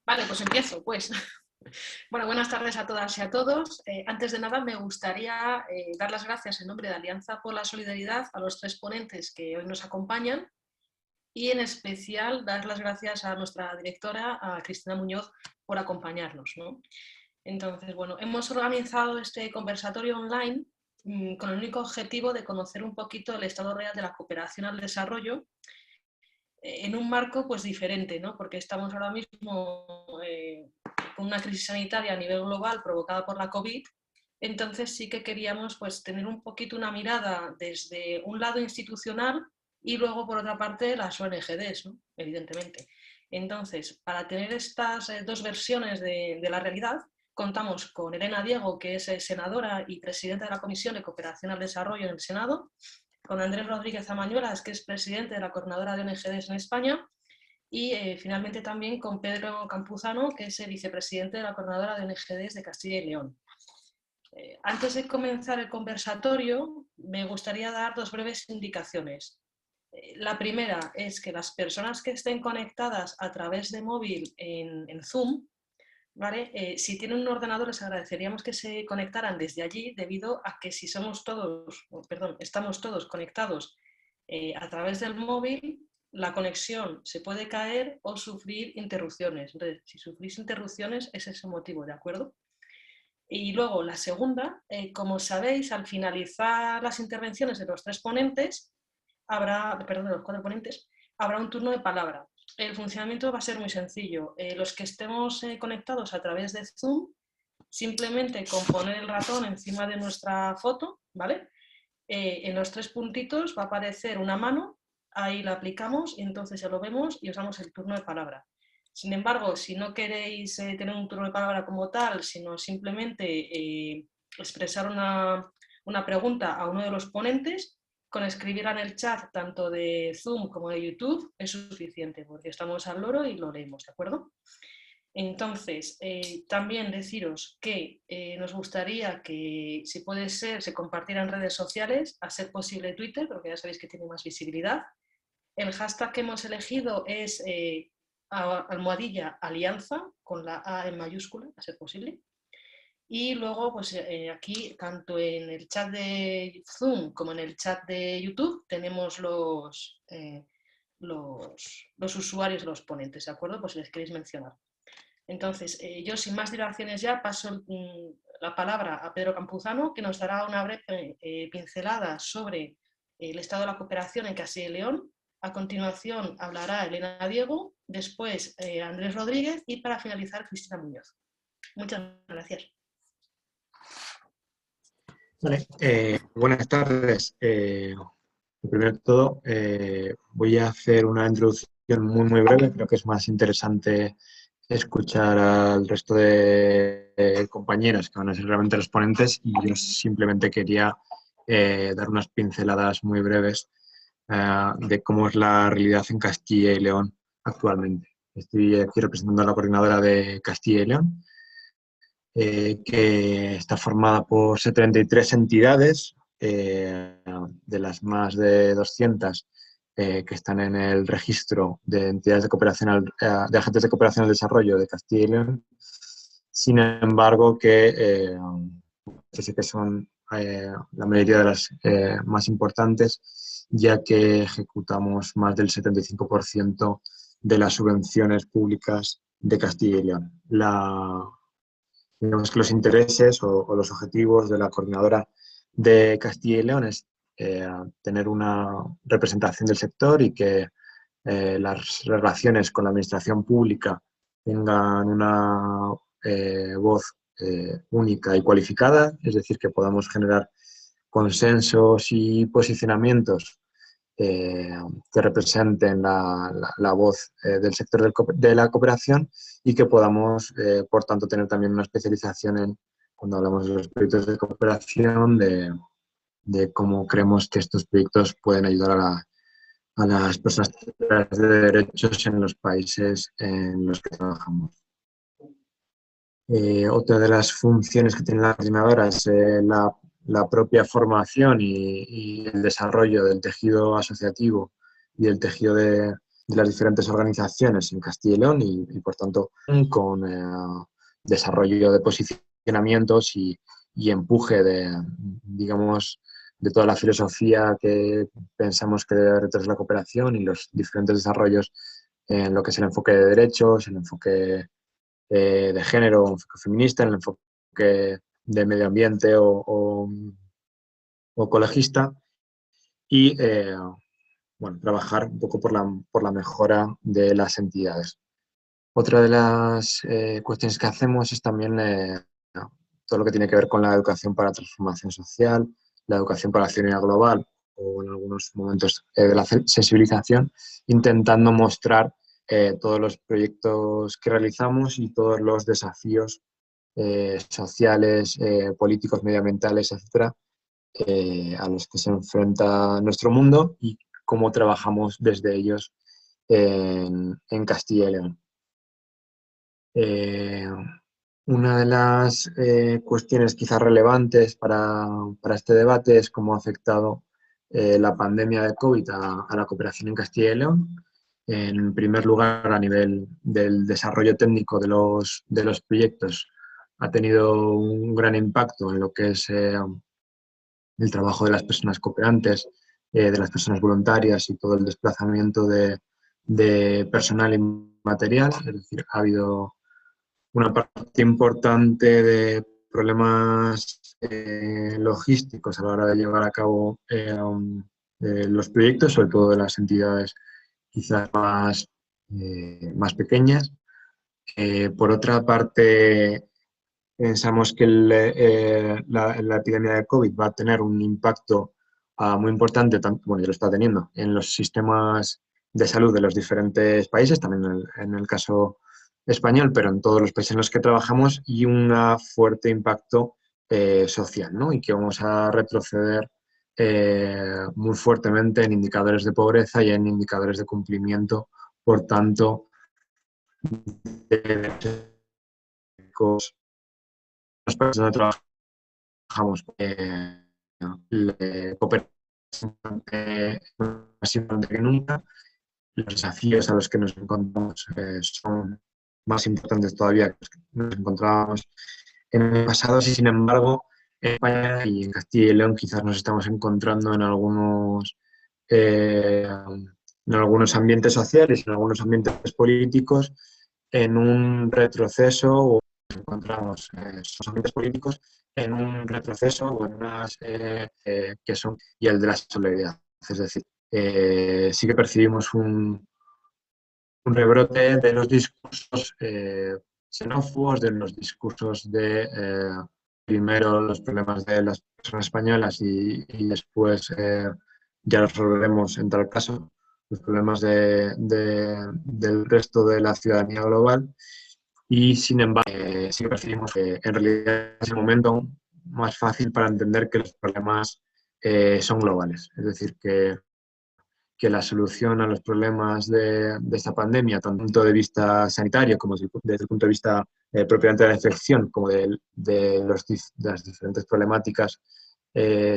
Vale, pues empiezo, pues. Bueno, buenas tardes a todas y a todos. Antes de nada, me gustaría dar las gracias en nombre de Alianza por la Solidaridad a los tres ponentes que hoy nos acompañan y en especial dar las gracias a nuestra directora, a Cristina Muñoz, por acompañarnos, ¿no? Entonces, bueno, hemos organizado este conversatorio online con el único objetivo de conocer un poquito el estado real de la cooperación al desarrollo en un marco pues diferente, ¿no? Porque estamos ahora mismo con una crisis sanitaria a nivel global provocada por la COVID, entonces sí que queríamos pues tener un poquito una mirada desde un lado institucional y luego por otra parte las ONGs, ¿no? Evidentemente. Entonces, para tener estas dos versiones de la realidad, contamos con Elena Diego, que es senadora y presidenta de la Comisión de Cooperación al Desarrollo en el Senado, con Andrés Rodríguez Amañuelas, que es presidente de la Coordinadora de ONGs en España, y finalmente también con Pedro Campuzano, que es el vicepresidente de la Coordinadora de ONGs de Castilla y León. Antes de comenzar el conversatorio, me gustaría dar dos breves indicaciones. La primera es que las personas que estén conectadas a través de móvil en Zoom, ¿vale? Si tienen un ordenador, les agradeceríamos que se conectaran desde allí, debido a que si somos todos, estamos todos conectados a través del móvil, la conexión se puede caer o sufrir interrupciones. Entonces, si sufrís interrupciones, ese es el motivo, ¿de acuerdo? Y luego, la segunda, como sabéis, al finalizar las intervenciones de los tres ponentes, de los cuatro ponentes, habrá un turno de palabra. El funcionamiento va a ser muy sencillo. Los que estemos conectados a través de Zoom, simplemente con poner el ratón encima de nuestra foto, ¿vale? En los tres puntitos va a aparecer una mano, ahí la aplicamos y entonces ya lo vemos y os damos el turno de palabra. Sin embargo, si no queréis tener un turno de palabra como tal, sino simplemente expresar una pregunta a uno de los ponentes, con escribirla en el chat tanto de Zoom como de YouTube es suficiente, porque estamos al loro y lo leemos, ¿de acuerdo? Entonces, también deciros que nos gustaría que, si puede ser, se compartiera en redes sociales, a ser posible Twitter, porque ya sabéis que tiene más visibilidad. El hashtag que hemos elegido es almohadilla alianza, con la A en mayúscula, a ser posible. Y luego, pues aquí, tanto en el chat de Zoom como en el chat de YouTube, tenemos los usuarios, los ponentes, ¿de acuerdo? Pues si les queréis mencionar. Entonces, yo sin más dilaciones ya paso la palabra a Pedro Campuzano, que nos dará una breve pincelada sobre el estado de la cooperación en Castilla y León. A continuación hablará Elena Diego, después Andrés Rodríguez y para finalizar Cristina Muñoz. Muchas gracias. Vale, buenas tardes. Primero de todo, voy a hacer una introducción muy breve. Creo que es más interesante escuchar al resto de compañeros que van a ser realmente los ponentes, y yo simplemente quería dar unas pinceladas muy breves de cómo es la realidad en Castilla y León actualmente. Estoy aquí representando a la coordinadora de Castilla y León, que está formada por 73 entidades, de las más de 200 que están en el registro de entidades de cooperación, de agentes de cooperación al desarrollo de Castilla y León. Sin embargo, que sí que son la mayoría de las más importantes, ya que ejecutamos más del 75% de las subvenciones públicas de Castilla y León. Digamos que los intereses o los objetivos de la coordinadora de Castilla y León es tener una representación del sector y que las relaciones con la administración pública tengan una voz única y cualificada, es decir, que podamos generar consensos y posicionamientos que representen la voz del sector de la cooperación, y que podamos, por tanto, tener también una especialización en, cuando hablamos de los proyectos de cooperación, de cómo creemos que estos proyectos pueden ayudar a las personas titulares de derechos en los países en los que trabajamos. Otra de las funciones que tiene la coordinadora es la propia formación y el desarrollo del tejido asociativo y el tejido de de las diferentes organizaciones en Castilla y León y por tanto, con desarrollo de posicionamientos y empuje de, digamos, de toda la filosofía que pensamos que debe haber detrás de la cooperación y los diferentes desarrollos en lo que es el enfoque de derechos, el enfoque de género, el enfoque feminista, el enfoque de medio ambiente o ecologista y bueno, trabajar un poco por la mejora de las entidades. Otra de las cuestiones que hacemos es también todo lo que tiene que ver con la educación para la transformación social, la educación para la acción global o en algunos momentos de la sensibilización, intentando mostrar todos los proyectos que realizamos y todos los desafíos sociales, políticos, medioambientales, etcétera, a los que se enfrenta nuestro mundo y cómo trabajamos desde ellos en Castilla y León. Una de las cuestiones quizás relevantes para este debate es cómo ha afectado la pandemia de COVID a la cooperación en Castilla y León. En primer lugar, a nivel del desarrollo técnico de los proyectos, ha tenido un gran impacto en lo que es el trabajo de las personas cooperantes, de las personas voluntarias y todo el desplazamiento de personal y material. Es decir, ha habido una parte importante de problemas logísticos a la hora de llevar a cabo los proyectos, sobre todo de las entidades quizás más pequeñas. Por otra parte, pensamos que la epidemia de COVID va a tener un impacto muy importante, bueno, ya lo está teniendo, en los sistemas de salud de los diferentes países, también en el caso español, pero en todos los países en los que trabajamos, y un fuerte impacto social, ¿no? Y que vamos a retroceder muy fuertemente en indicadores de pobreza y en indicadores de cumplimiento, por tanto, de los países donde trabajamos cooperación más importante que nunca. Los desafíos a los que nos encontramos son más importantes todavía que los que nos encontrábamos en el pasado. Y sin embargo, en España y en Castilla y León quizás nos estamos encontrando en algunos ambientes sociales, en algunos ambientes políticos, en un retroceso o nos encontramos esos ambientes políticos en un retroceso o en unas que son y el de la solidaridad. Es decir, sí que percibimos un rebrote de los discursos xenófobos, de los discursos de primero los problemas de las personas españolas y después ya resolveremos en tal caso los problemas del resto de la ciudadanía global. Y sin embargo, sí que percibimos que en realidad es el momento más fácil para entender que los problemas son globales. Es decir, que la solución a los problemas de esta pandemia, tanto desde el punto de vista sanitario como desde el punto de vista propiamente de la infección, como de las diferentes problemáticas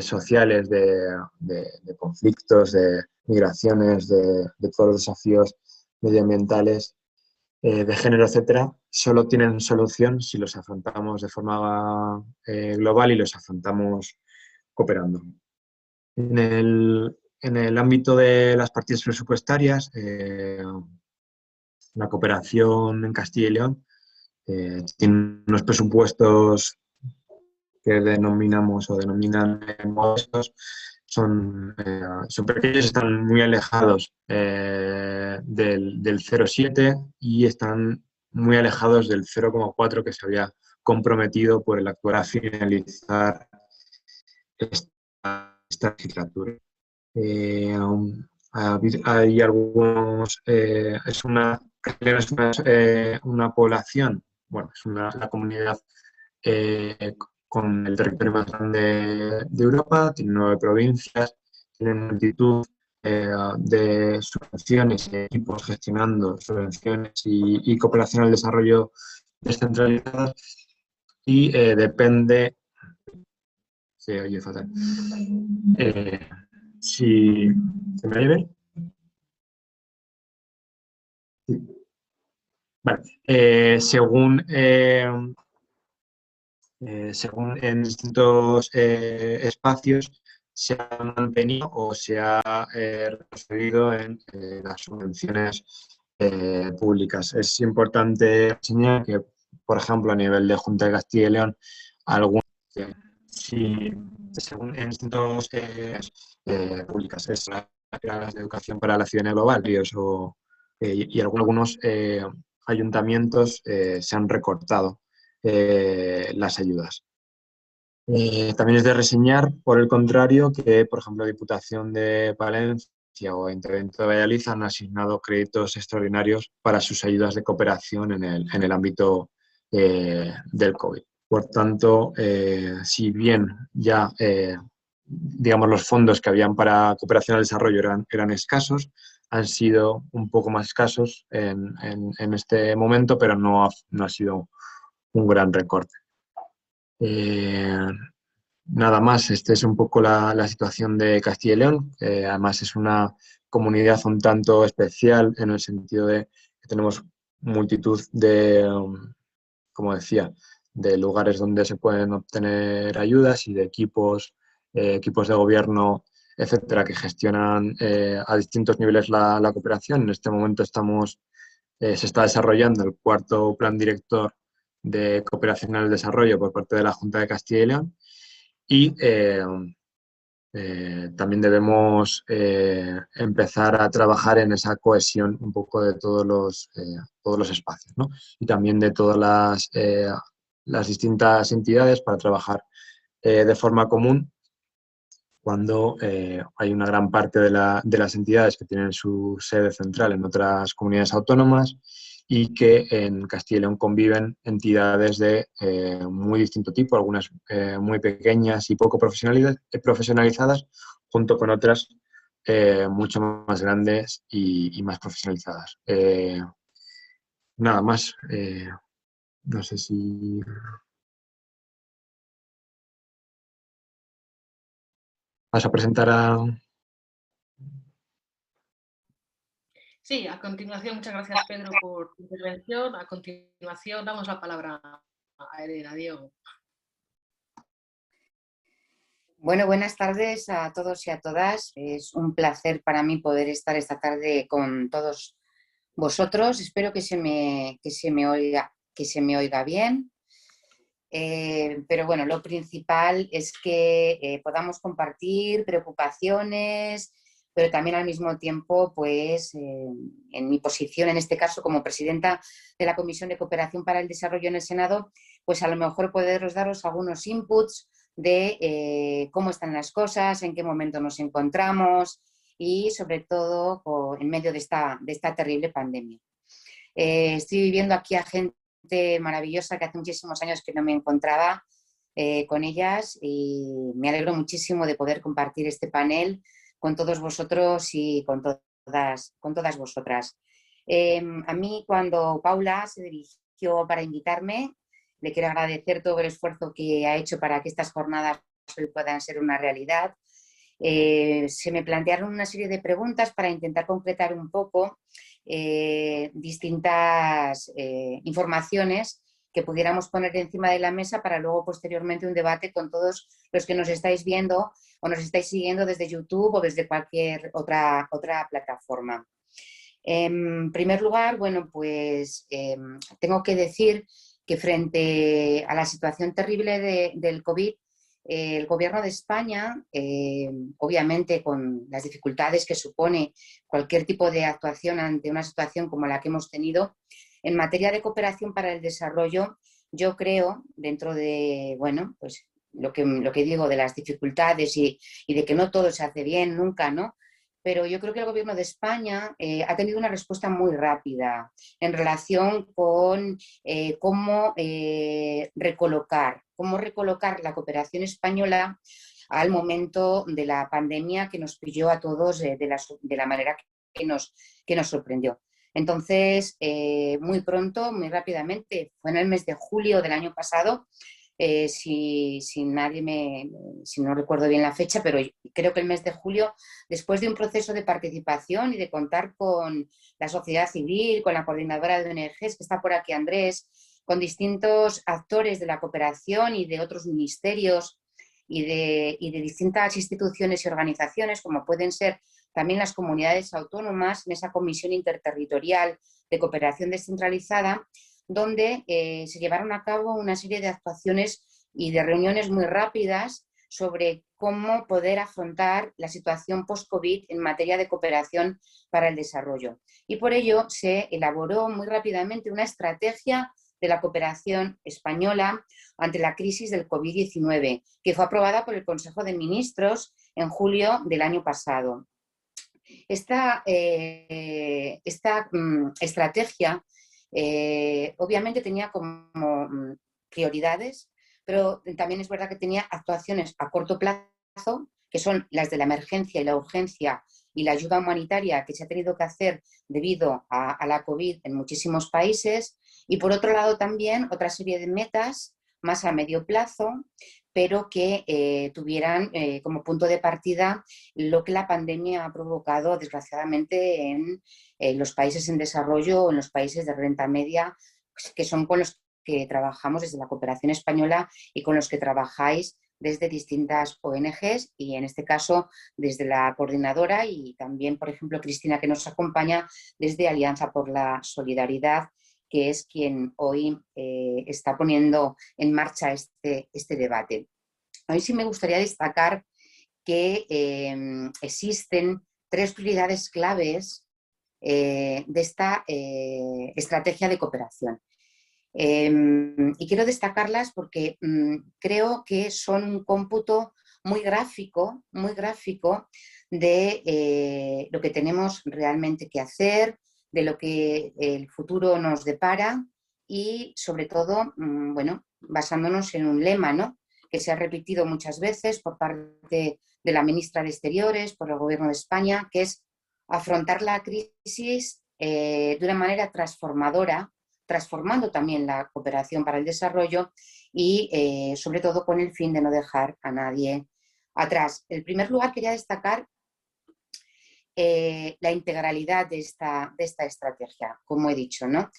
sociales, de conflictos, de migraciones, de todos los desafíos medioambientales, de género, etcétera, solo tienen solución si los afrontamos de forma global y los afrontamos cooperando. En el ámbito de las partidas presupuestarias, la cooperación en Castilla y León tiene unos presupuestos que denominamos o denominan modestos, son pequeños, están muy alejados del 0,7 y están muy alejados del 0,4 que se había comprometido por el actual a finalizar esta legislatura. Hay algunos, una población, bueno, es la comunidad con el territorio más grande de Europa, tiene 9 provincias, tiene una multitud de subvenciones y equipos gestionando subvenciones y cooperación al desarrollo descentralizadas y depende. Se oye fatal. Si se me oye bien. Vale. Según en distintos espacios se ha mantenido o se ha retrocedido en las subvenciones públicas. Es importante señalar que, por ejemplo, a nivel de Junta de Castilla y León, algunas, si, según en distintos públicas, es la de educación para la ciudadanía global y algunos ayuntamientos se han recortado las ayudas. También es de reseñar, por el contrario, que, por ejemplo, Diputación de Palencia o Ayuntamiento de Valladolid han asignado créditos extraordinarios para sus ayudas de cooperación en el ámbito del COVID. Por tanto, si bien ya digamos, los fondos que habían para cooperación al desarrollo eran escasos, han sido un poco más escasos en este momento, pero no ha sido un gran recorte. Nada más, esta es un poco la situación de Castilla y León. Además es una comunidad un tanto especial en el sentido de que tenemos multitud de, como decía, de lugares donde se pueden obtener ayudas y de equipos de gobierno, etcétera, que gestionan a distintos niveles la cooperación. En este momento se está desarrollando el cuarto plan director de cooperación al desarrollo por parte de la Junta de Castilla y León y también debemos empezar a trabajar en esa cohesión un poco de todos los espacios, ¿no? Y también de todas las distintas entidades para trabajar de forma común cuando hay una gran parte de las entidades que tienen su sede central en otras comunidades autónomas y que en Castilla y León conviven entidades de muy distinto tipo, algunas muy pequeñas y poco profesionalizadas, junto con otras mucho más grandes y más profesionalizadas. Nada más, no sé si... ¿Vas a presentar a...? Sí, a continuación, muchas gracias Pedro por tu intervención. A continuación damos la palabra a Elena, Diego. Bueno, buenas tardes a todos y a todas. Es un placer para mí poder estar esta tarde con todos vosotros. Espero que se me oiga bien. Pero bueno, lo principal es que podamos compartir preocupaciones, pero también al mismo tiempo, pues, en mi posición, en este caso, como presidenta de la Comisión de Cooperación para el Desarrollo en el Senado, pues a lo mejor poderos daros algunos inputs de cómo están las cosas, en qué momento nos encontramos y, sobre todo, en medio de esta terrible pandemia. Estoy viviendo aquí a gente maravillosa que hace muchísimos años que no me encontraba con ellas y me alegro muchísimo de poder compartir este panel con todos vosotros y con todas vosotras. A mí, cuando Paula se dirigió para invitarme, le quiero agradecer todo el esfuerzo que ha hecho para que estas jornadas hoy puedan ser una realidad. Se me plantearon una serie de preguntas para intentar concretar un poco distintas informaciones que pudiéramos poner encima de la mesa para luego posteriormente un debate con todos los que nos estáis viendo o nos estáis siguiendo desde YouTube o desde cualquier otra plataforma. En primer lugar, bueno, pues tengo que decir que frente a la situación terrible del COVID, el Gobierno de España, obviamente con las dificultades que supone cualquier tipo de actuación ante una situación como la que hemos tenido, en materia de cooperación para el desarrollo, yo creo, dentro de, bueno, pues lo que digo de las dificultades y de que no todo se hace bien nunca, ¿no? Pero yo creo que el Gobierno de España ha tenido una respuesta muy rápida en relación con cómo recolocar la cooperación española al momento de la pandemia que nos pilló a todos de la manera que nos sorprendió. Entonces, muy pronto, muy rápidamente, fue en el mes de julio del año pasado, si no recuerdo bien la fecha, pero creo que el mes de julio, después de un proceso de participación y de contar con la sociedad civil, con la coordinadora de ONGs, que está por aquí Andrés, con distintos actores de la cooperación y de otros ministerios y de distintas instituciones y organizaciones, como pueden ser también las comunidades autónomas, en esa comisión interterritorial de cooperación descentralizada, donde se llevaron a cabo una serie de actuaciones y de reuniones muy rápidas sobre cómo poder afrontar la situación post-COVID en materia de cooperación para el desarrollo. Y por ello se elaboró muy rápidamente una estrategia de la cooperación española ante la crisis del COVID-19, que fue aprobada por el Consejo de Ministros en julio del año pasado. Esta estrategia obviamente tenía como prioridades, pero también es verdad que tenía actuaciones a corto plazo, que son las de la emergencia y la urgencia y la ayuda humanitaria que se ha tenido que hacer debido a la COVID en muchísimos países, y por otro lado también otra serie de metas más a medio plazo, pero que tuvieran como punto de partida lo que la pandemia ha provocado desgraciadamente en los países en desarrollo o en los países de renta media, que son con los que trabajamos desde la cooperación española y con los que trabajáis desde distintas ONGs y en este caso desde la coordinadora y también, por ejemplo, Cristina, que nos acompaña desde Alianza por la Solidaridad, que es quien hoy está poniendo en marcha este debate. Hoy sí me gustaría destacar que existen 3 prioridades claves de esta estrategia de cooperación. Y quiero destacarlas porque creo que son un cómputo muy gráfico de lo que tenemos realmente que hacer, de lo que el futuro nos depara y sobre todo, bueno, basándonos en un lema, ¿no?, que se ha repetido muchas veces por parte de la ministra de Exteriores, por el Gobierno de España, que es afrontar la crisis de una manera transformadora, transformando también la cooperación para el desarrollo y sobre todo con el fin de no dejar a nadie atrás. En primer lugar, quería destacar la integralidad de esta estrategia, como he dicho, ¿no?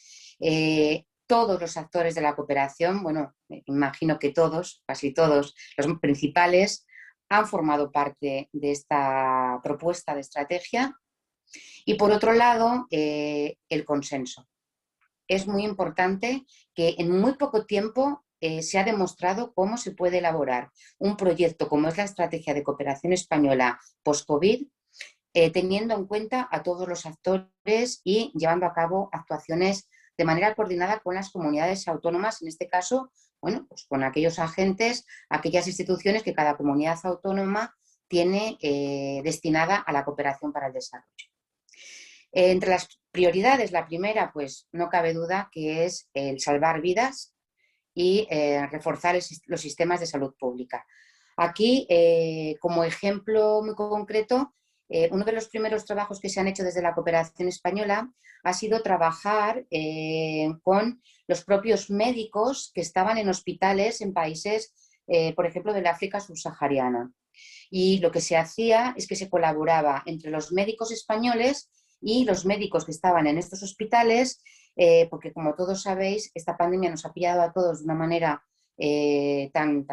Todos los actores de la cooperación, bueno, me imagino que todos, casi todos, los principales, han formado parte de esta propuesta de estrategia. Y por otro lado, el consenso. Es muy importante que en muy poco tiempo se ha demostrado cómo se puede elaborar un proyecto como es la Estrategia de Cooperación Española post-COVID, teniendo en cuenta a todos los actores y llevando a cabo actuaciones de manera coordinada con las comunidades autónomas, en este caso, bueno, pues con aquellos agentes, aquellas instituciones que cada comunidad autónoma tiene destinada a la cooperación para el desarrollo. Entre las prioridades, la primera, pues no cabe duda que es el salvar vidas y reforzar los sistemas de salud pública. Aquí, como ejemplo muy concreto, uno de los primeros trabajos que se han hecho desde la cooperación española ha sido trabajar con los propios médicos que estaban en hospitales en países, por ejemplo, del África subsahariana. Y lo que se hacía es que se colaboraba entre los médicos españoles y los médicos que estaban en estos hospitales, porque como todos sabéis, esta pandemia nos ha pillado a todos de una manera tan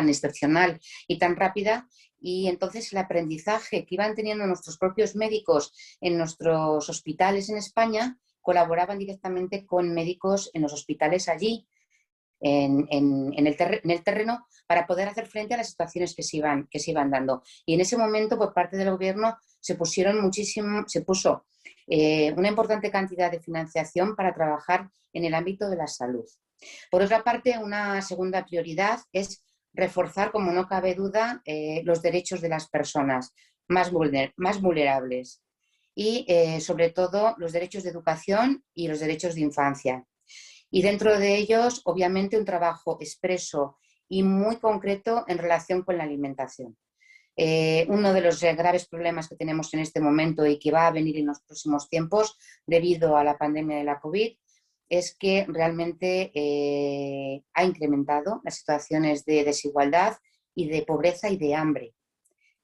excepcional y tan rápida, y entonces el aprendizaje que iban teniendo nuestros propios médicos en nuestros hospitales en España, colaboraban directamente con médicos en los hospitales allí, en el terreno, para poder hacer frente a las situaciones que se iban dando. Y en ese momento, por parte del gobierno, se puso una importante cantidad de financiación para trabajar en el ámbito de la salud. Por otra parte, una segunda prioridad es reforzar, como no cabe duda, los derechos de las personas más vulnerables y, sobre todo, los derechos de educación y los derechos de infancia. Y dentro de ellos, obviamente, un trabajo expreso y muy concreto en relación con la alimentación. Uno de los graves problemas que tenemos en este momento y que va a venir en los próximos tiempos debido a la pandemia de la COVID es que realmente ha incrementado las situaciones de desigualdad y de pobreza y de hambre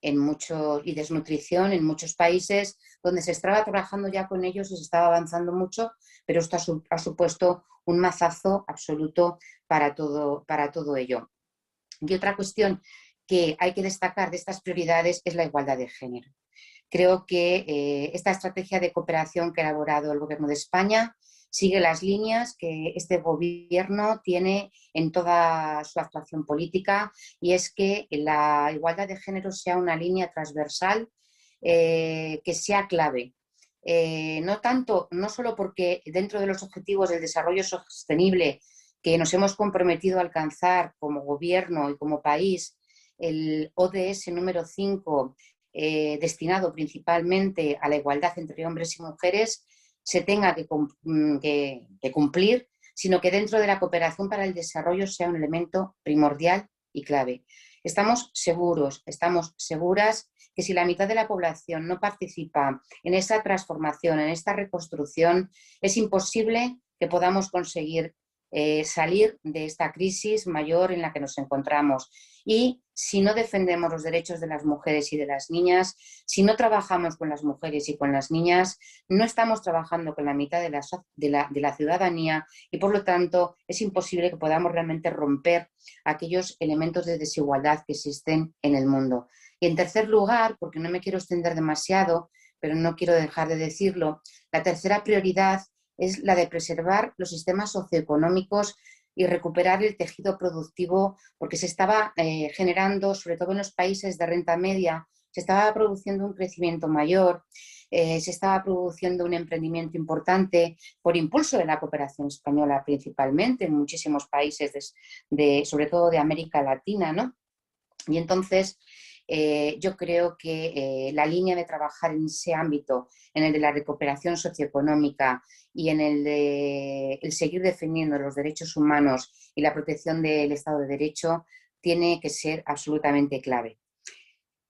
y desnutrición en muchos países donde se estaba trabajando ya con ellos y se estaba avanzando mucho, pero esto ha supuesto un mazazo absoluto para todo ello. Y otra cuestión que hay que destacar de estas prioridades es la igualdad de género. Creo que esta estrategia de cooperación que ha elaborado el Gobierno de España sigue las líneas que este Gobierno tiene en toda su actuación política, y es que la igualdad de género sea una línea transversal que sea clave. No solo porque dentro de los objetivos del desarrollo sostenible que nos hemos comprometido a alcanzar como Gobierno y como país, el ODS número 5, destinado principalmente a la igualdad entre hombres y mujeres, se tenga que cumplir, sino que dentro de la cooperación para el desarrollo sea un elemento primordial y clave. Estamos seguras que si la mitad de la población no participa en esa transformación, en esta reconstrucción, es imposible que podamos conseguir salir de esta crisis mayor en la que nos encontramos. Y si no defendemos los derechos de las mujeres y de las niñas, si no trabajamos con las mujeres y con las niñas, no estamos trabajando con la mitad de la ciudadanía, y por lo tanto es imposible que podamos realmente romper aquellos elementos de desigualdad que existen en el mundo. Y en tercer lugar, porque no me quiero extender demasiado, pero no quiero dejar de decirlo, la tercera prioridad es la de preservar los sistemas socioeconómicos y recuperar el tejido productivo, porque se estaba generando, sobre todo en los países de renta media, se estaba produciendo un crecimiento mayor, se estaba produciendo un emprendimiento importante por impulso de la cooperación española principalmente en muchísimos países, sobre todo de América Latina, ¿no? Y entonces yo creo que la línea de trabajar en ese ámbito, en el de la recuperación socioeconómica y en el de seguir defendiendo los derechos humanos y la protección del Estado de Derecho, tiene que ser absolutamente clave.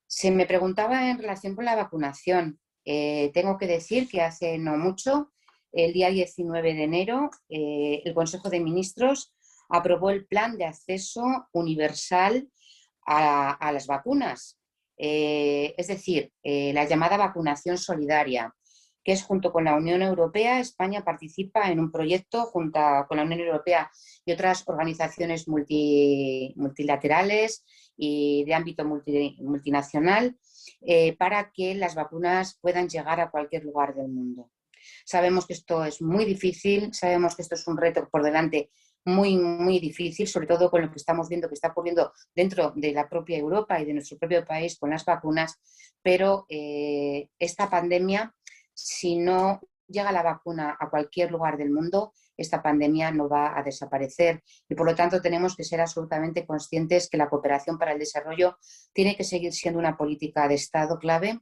Se me preguntaba en relación con la vacunación. Tengo que decir que hace no mucho, el día 19 de enero, el Consejo de Ministros aprobó el Plan de Acceso Universal a las vacunas, es decir, la llamada vacunación solidaria, que es junto con la Unión Europea. España participa en un proyecto junto con la Unión Europea y otras organizaciones multilaterales y de ámbito multinacional para que las vacunas puedan llegar a cualquier lugar del mundo. Sabemos que esto es muy difícil, sabemos que esto es un reto por delante muy, muy difícil, sobre todo con lo que estamos viendo que está ocurriendo dentro de la propia Europa y de nuestro propio país con las vacunas, pero esta pandemia, si no llega la vacuna a cualquier lugar del mundo, esta pandemia no va a desaparecer, y por lo tanto tenemos que ser absolutamente conscientes que la cooperación para el desarrollo tiene que seguir siendo una política de Estado clave,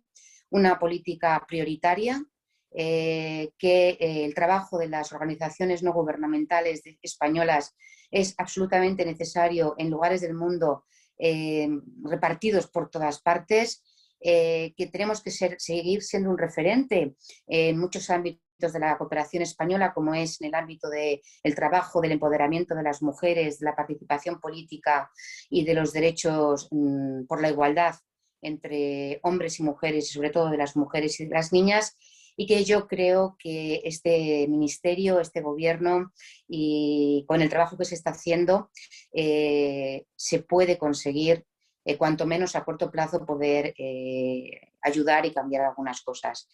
una política prioritaria, que el trabajo de las organizaciones no gubernamentales españolas es absolutamente necesario en lugares del mundo repartidos por todas partes, que tenemos que seguir siendo un referente en muchos ámbitos de la cooperación española, como es en el ámbito del trabajo, del empoderamiento de las mujeres, de la participación política y de los derechos por la igualdad entre hombres y mujeres, y sobre todo de las mujeres y de las niñas, y que yo creo que este ministerio, este gobierno, y con el trabajo que se está haciendo, se puede conseguir, cuanto menos a corto plazo, poder ayudar y cambiar algunas cosas.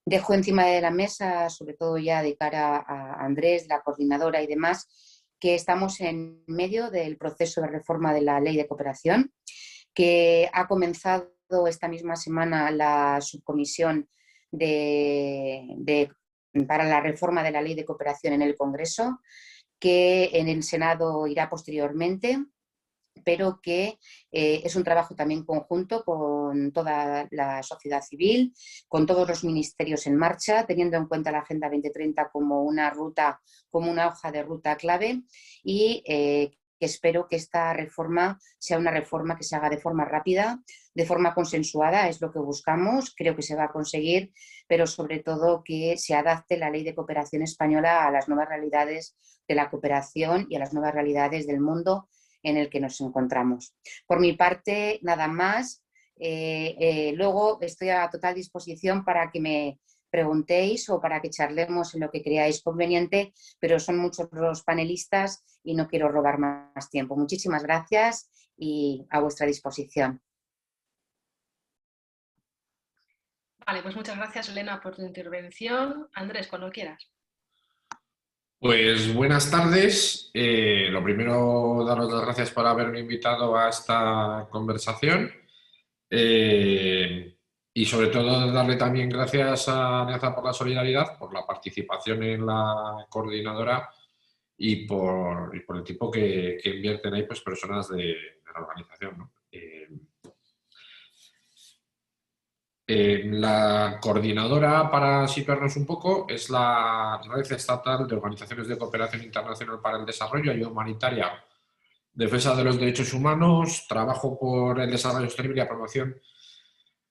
Dejo encima de la mesa, sobre todo ya de cara a Andrés, la coordinadora y demás, que estamos en medio del proceso de reforma de la Ley de Cooperación, que ha comenzado esta misma semana la subcomisión para la reforma de la Ley de Cooperación en el Congreso, que en el Senado irá posteriormente, pero que es un trabajo también conjunto con toda la sociedad civil, con todos los ministerios en marcha, teniendo en cuenta la Agenda 2030 como una hoja de ruta clave, y que espero que esta reforma sea una reforma que se haga de forma rápida, de forma consensuada, es lo que buscamos, creo que se va a conseguir, pero sobre todo que se adapte la ley de cooperación española a las nuevas realidades de la cooperación y a las nuevas realidades del mundo en el que nos encontramos. Por mi parte, nada más. Luego estoy a total disposición para que me preguntéis o para que charlemos en lo que creáis conveniente, pero son muchos los panelistas y no quiero robar más tiempo. Muchísimas gracias y a vuestra disposición. Vale, pues muchas gracias, Elena, por tu intervención. Andrés, cuando quieras. Pues buenas tardes. Lo primero, daros las gracias por haberme invitado a esta conversación. Y sobre todo darle también gracias a Alianza por la Solidaridad por la participación en la coordinadora y por el tiempo que invierten ahí pues, personas de la organización, ¿no? La coordinadora, para situarnos un poco, es la Red Estatal de Organizaciones de Cooperación Internacional para el Desarrollo, Ayuda Humanitaria, Defensa de los Derechos Humanos, Trabajo por el Desarrollo Sostenible y la Promoción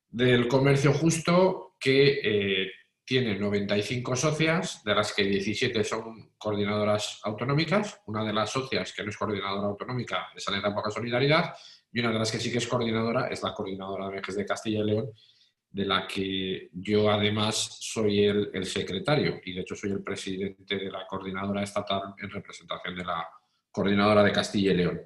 del Comercio Justo, que tiene 95 socias, de las que 17 son coordinadoras autonómicas. Una de las socias que no es coordinadora autonómica es Alianza por la Solidaridad, y una de las que sí que es coordinadora es la coordinadora de ONGs de Castilla y León, de la que yo además soy el secretario y de hecho soy el presidente de la coordinadora estatal en representación de la coordinadora de Castilla y León.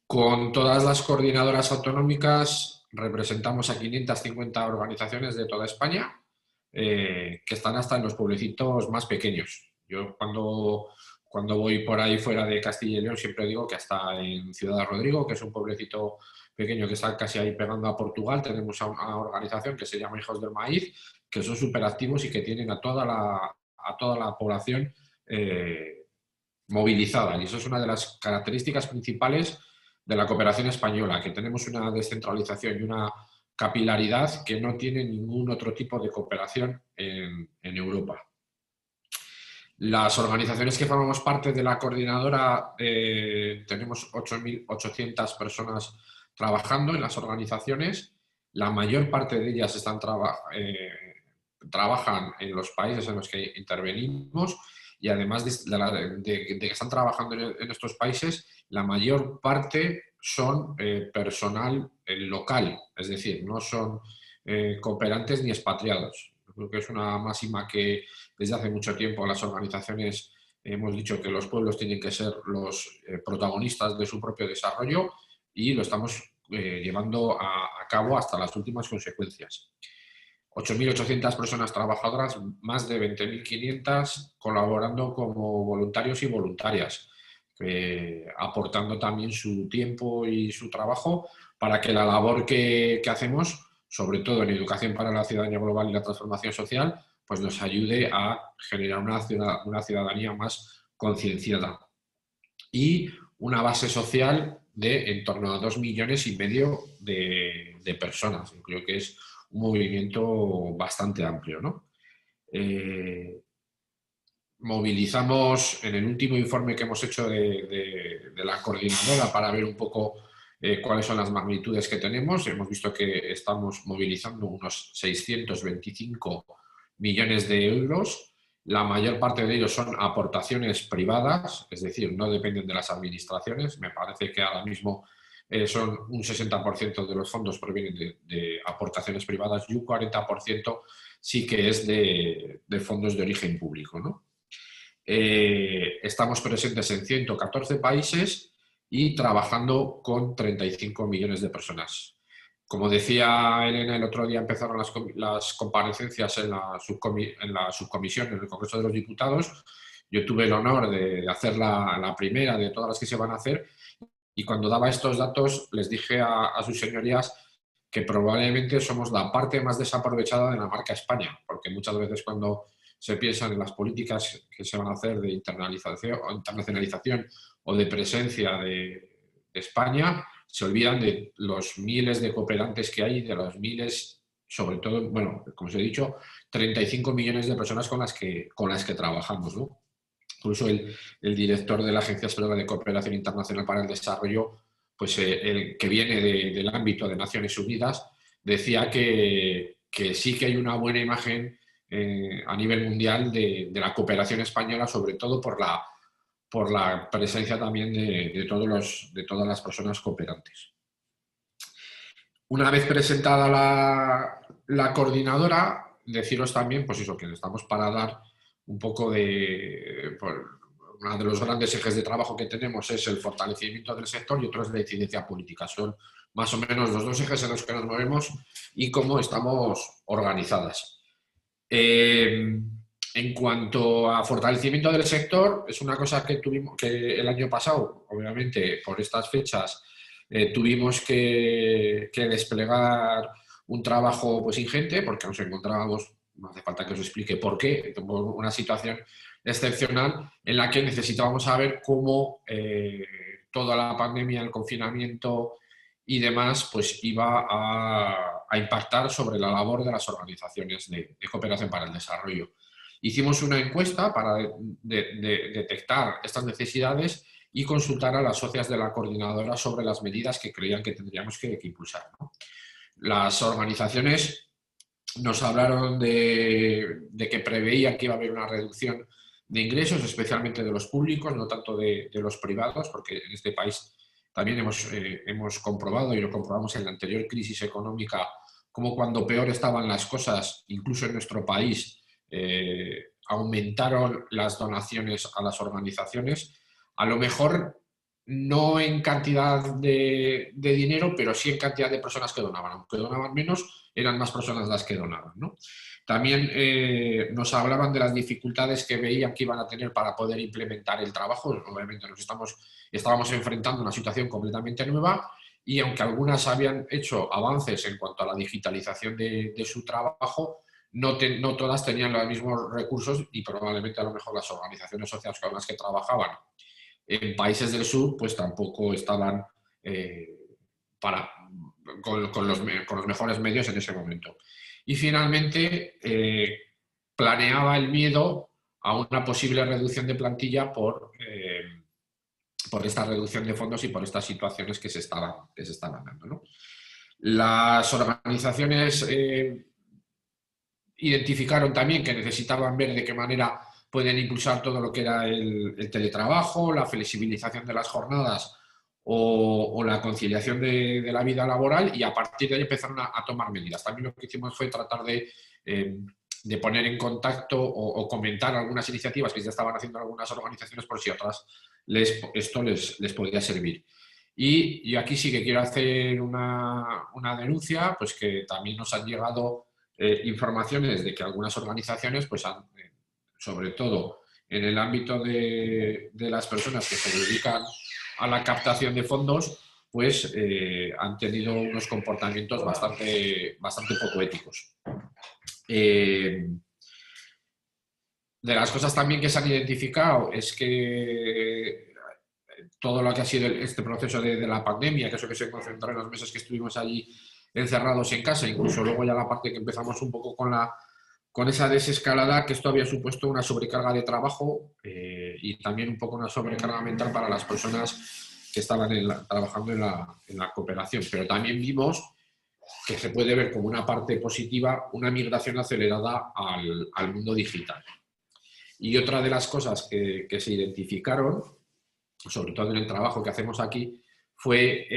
Con todas las coordinadoras autonómicas representamos a 550 organizaciones de toda España que están hasta en los pueblecitos más pequeños. Yo cuando voy por ahí fuera de Castilla y León siempre digo que hasta en Ciudad de Rodrigo, que es un pueblecito pequeño que está casi ahí pegando a Portugal, tenemos a una organización que se llama Hijos del Maíz, que son súper activos y que tienen a toda la población movilizada. Y eso es una de las características principales de la cooperación española, que tenemos una descentralización y una capilaridad que no tiene ningún otro tipo de cooperación en Europa. Las organizaciones que formamos parte de la coordinadora tenemos 8.800 personas trabajando en las organizaciones. La mayor parte de ellas trabajan en los países en los que intervenimos y además de que están trabajando en estos países, la mayor parte son personal local, es decir, no son cooperantes ni expatriados. Creo que es una máxima que desde hace mucho tiempo las organizaciones hemos dicho que los pueblos tienen que ser los protagonistas de su propio desarrollo y lo estamos llevando a cabo hasta las últimas consecuencias. 8.800 personas trabajadoras, más de 20.500 colaborando como voluntarios y voluntarias, aportando también su tiempo y su trabajo para que la labor que hacemos, sobre todo en educación para la ciudadanía global y la transformación social, pues nos ayude a generar una ciudadanía más concienciada. Y una base social de en torno a 2,5 millones de personas. Creo que es un movimiento bastante amplio, ¿no? Movilizamos en el último informe que hemos hecho de la coordinadora para ver un poco cuáles son las magnitudes que tenemos. Hemos visto que estamos movilizando unos 625 millones de euros. La mayor parte de ellos son aportaciones privadas, es decir, no dependen de las administraciones. Me parece que ahora mismo son un 60% de los fondos provienen de aportaciones privadas y un 40% sí que es de fondos de origen público, ¿no? Estamos presentes en 114 países y trabajando con 35 millones de personas. Como decía Elena, el otro día empezaron las comparecencias en la subcomisión, en el Congreso de los Diputados. Yo tuve el honor de hacer la primera de todas las que se van a hacer y cuando daba estos datos les dije a sus señorías que probablemente somos la parte más desaprovechada de la marca España, porque muchas veces cuando se piensan en las políticas que se van a hacer de internacionalización o de presencia de España, se olvidan de los miles de cooperantes que hay, de los miles, sobre todo, bueno, como os he dicho, 35 millones de personas con las que trabajamos, ¿no? Incluso el director de la Agencia Española de Cooperación Internacional para el Desarrollo, pues el que viene del ámbito de Naciones Unidas, decía que sí que hay una buena imagen a nivel mundial de la cooperación española, sobre todo por la presencia también de todas las personas cooperantes. Una vez presentada la coordinadora, deciros también, pues eso, que estamos para dar un poco uno de los grandes ejes de trabajo que tenemos es el fortalecimiento del sector y otro es la incidencia política. Son más o menos los dos ejes en los que nos movemos y cómo estamos organizadas. En cuanto a fortalecimiento del sector, es una cosa que tuvimos que el año pasado, obviamente, por estas fechas, tuvimos que desplegar un trabajo pues ingente porque nos encontrábamos, no hace falta que os explique por qué, una situación excepcional en la que necesitábamos saber cómo toda la pandemia, el confinamiento y demás pues iba a impactar sobre la labor de las organizaciones de cooperación para el desarrollo. Hicimos una encuesta para detectar estas necesidades y consultar a las socias de la coordinadora sobre las medidas que creían que tendríamos que impulsar, ¿no? Las organizaciones nos hablaron de que preveían que iba a haber una reducción de ingresos, especialmente de los públicos, no tanto de los privados, porque en este país también hemos comprobado, y lo comprobamos en la anterior crisis económica, como cuando peor estaban las cosas, incluso en nuestro país, aumentaron las donaciones a las organizaciones, a lo mejor no en cantidad de dinero, pero sí en cantidad de personas que donaban. Aunque donaban menos, eran más personas las que donaban, ¿no? También nos hablaban de las dificultades que veían que iban a tener para poder implementar el trabajo. Obviamente estábamos enfrentando una situación completamente nueva y aunque algunas habían hecho avances en cuanto a la digitalización de su trabajo, no todas tenían los mismos recursos y probablemente a lo mejor las organizaciones sociales con las que trabajaban en países del sur pues tampoco estaban con los mejores medios en ese momento. Y finalmente planeaba el miedo a una posible reducción de plantilla por esta reducción de fondos y por estas situaciones que se estaban dando, ¿no? Las organizaciones identificaron también que necesitaban ver de qué manera pueden impulsar todo lo que era el teletrabajo, la flexibilización de las jornadas o la conciliación de la vida laboral, y a partir de ahí empezaron a tomar medidas. También lo que hicimos fue tratar de poner en contacto o comentar algunas iniciativas que ya estaban haciendo algunas organizaciones por si otras esto les podría servir. Y aquí sí que quiero hacer una denuncia, pues que también nos han llegado informaciones de que algunas organizaciones pues han sobre todo en el ámbito de las personas que se dedican a la captación de fondos, pues han tenido unos comportamientos bastante poco éticos. De las cosas también que se han identificado es que todo lo que ha sido este proceso de la pandemia, que eso que se concentró en los meses que estuvimos allí encerrados en casa, incluso luego ya la parte que empezamos un poco con esa desescalada, que esto había supuesto una sobrecarga de trabajo y también un poco una sobrecarga mental para las personas que estaban trabajando en la cooperación. Pero también vimos que se puede ver como una parte positiva una migración acelerada al mundo digital. Y otra de las cosas que se identificaron, sobre todo en el trabajo que hacemos aquí, fue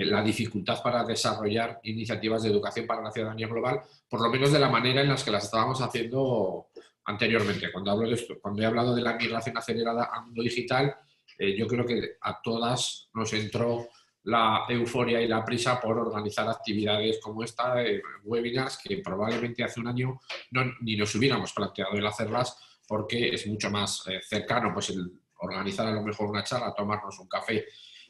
la dificultad para desarrollar iniciativas de educación para la ciudadanía global, por lo menos de la manera en la que las estábamos haciendo anteriormente. Cuando he hablado de la migración acelerada al mundo digital, yo creo que a todas nos entró la euforia y la prisa por organizar actividades como esta, webinars, que probablemente hace un año ni nos hubiéramos planteado el hacerlas, porque es mucho más cercano pues el organizar a lo mejor una charla, tomarnos un café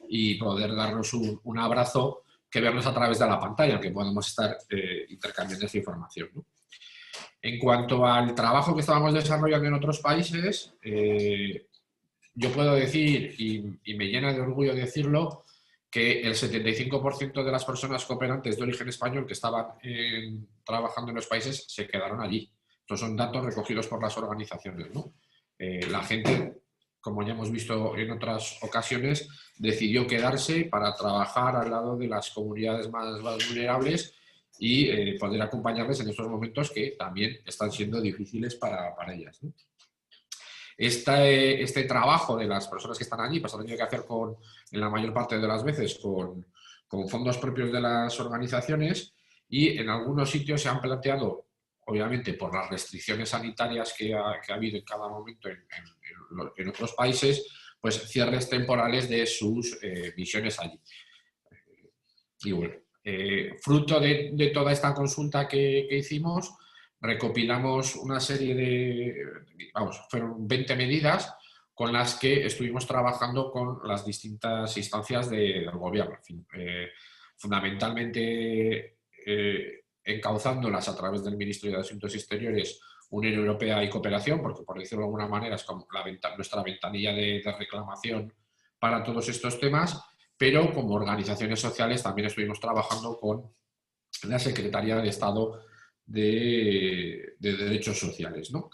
y poder darnos un abrazo que vernos a través de la pantalla, que podamos estar intercambiando esa información, ¿no? En cuanto al trabajo que estábamos desarrollando en otros países, yo puedo decir, y me llena de orgullo decirlo, que el 75% de las personas cooperantes de origen español que estaban trabajando en los países se quedaron allí. Estos son datos recogidos por las organizaciones, ¿no? La gente como ya hemos visto en otras ocasiones, decidió quedarse para trabajar al lado de las comunidades más vulnerables y poder acompañarles en estos momentos que también están siendo difíciles para ellas, ¿no? Este trabajo de las personas que están allí pues ha tenido que hacer en la mayor parte de las veces con fondos propios de las organizaciones, y en algunos sitios se han planteado, obviamente por las restricciones sanitarias que ha habido en cada momento en otros países, pues cierres temporales de sus misiones allí. Y bueno, fruto de toda esta consulta que hicimos, recopilamos una serie fueron 20 medidas con las que estuvimos trabajando con las distintas instancias del gobierno. En fin, fundamentalmente encauzándolas a través del Ministerio de Asuntos Exteriores, Unión Europea y Cooperación, porque por decirlo de alguna manera es como nuestra ventanilla de reclamación para todos estos temas, pero como organizaciones sociales también estuvimos trabajando con la Secretaría de Estado de Derechos Sociales, ¿no?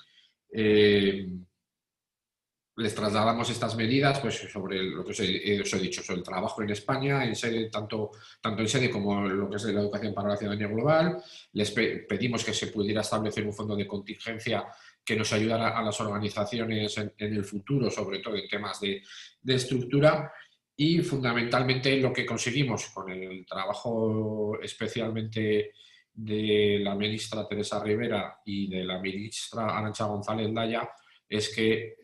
Les trasladamos estas medidas pues, sobre lo que os he dicho, sobre el trabajo en España, en sede, tanto en sede como lo que es la educación para la ciudadanía global. Les pedimos que se pudiera establecer un fondo de contingencia que nos ayudara a las organizaciones en el futuro, sobre todo en temas de estructura. Y fundamentalmente lo que conseguimos con el trabajo especialmente de la ministra Teresa Rivera y de la ministra Arantxa González Laya es que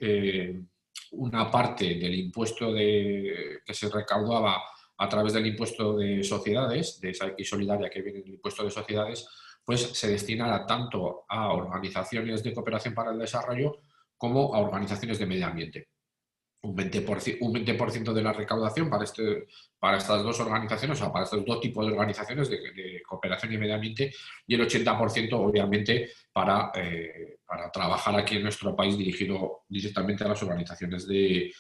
una parte del impuesto que se recaudaba a través del impuesto de sociedades, de esa X solidaria que viene del impuesto de sociedades, pues se destinara tanto a organizaciones de cooperación para el desarrollo como a organizaciones de medio ambiente. Un 20% de la recaudación para estas dos organizaciones, o sea, para estos dos tipos de organizaciones de cooperación y medio ambiente, y el 80% obviamente para trabajar aquí en nuestro país dirigido directamente a las organizaciones de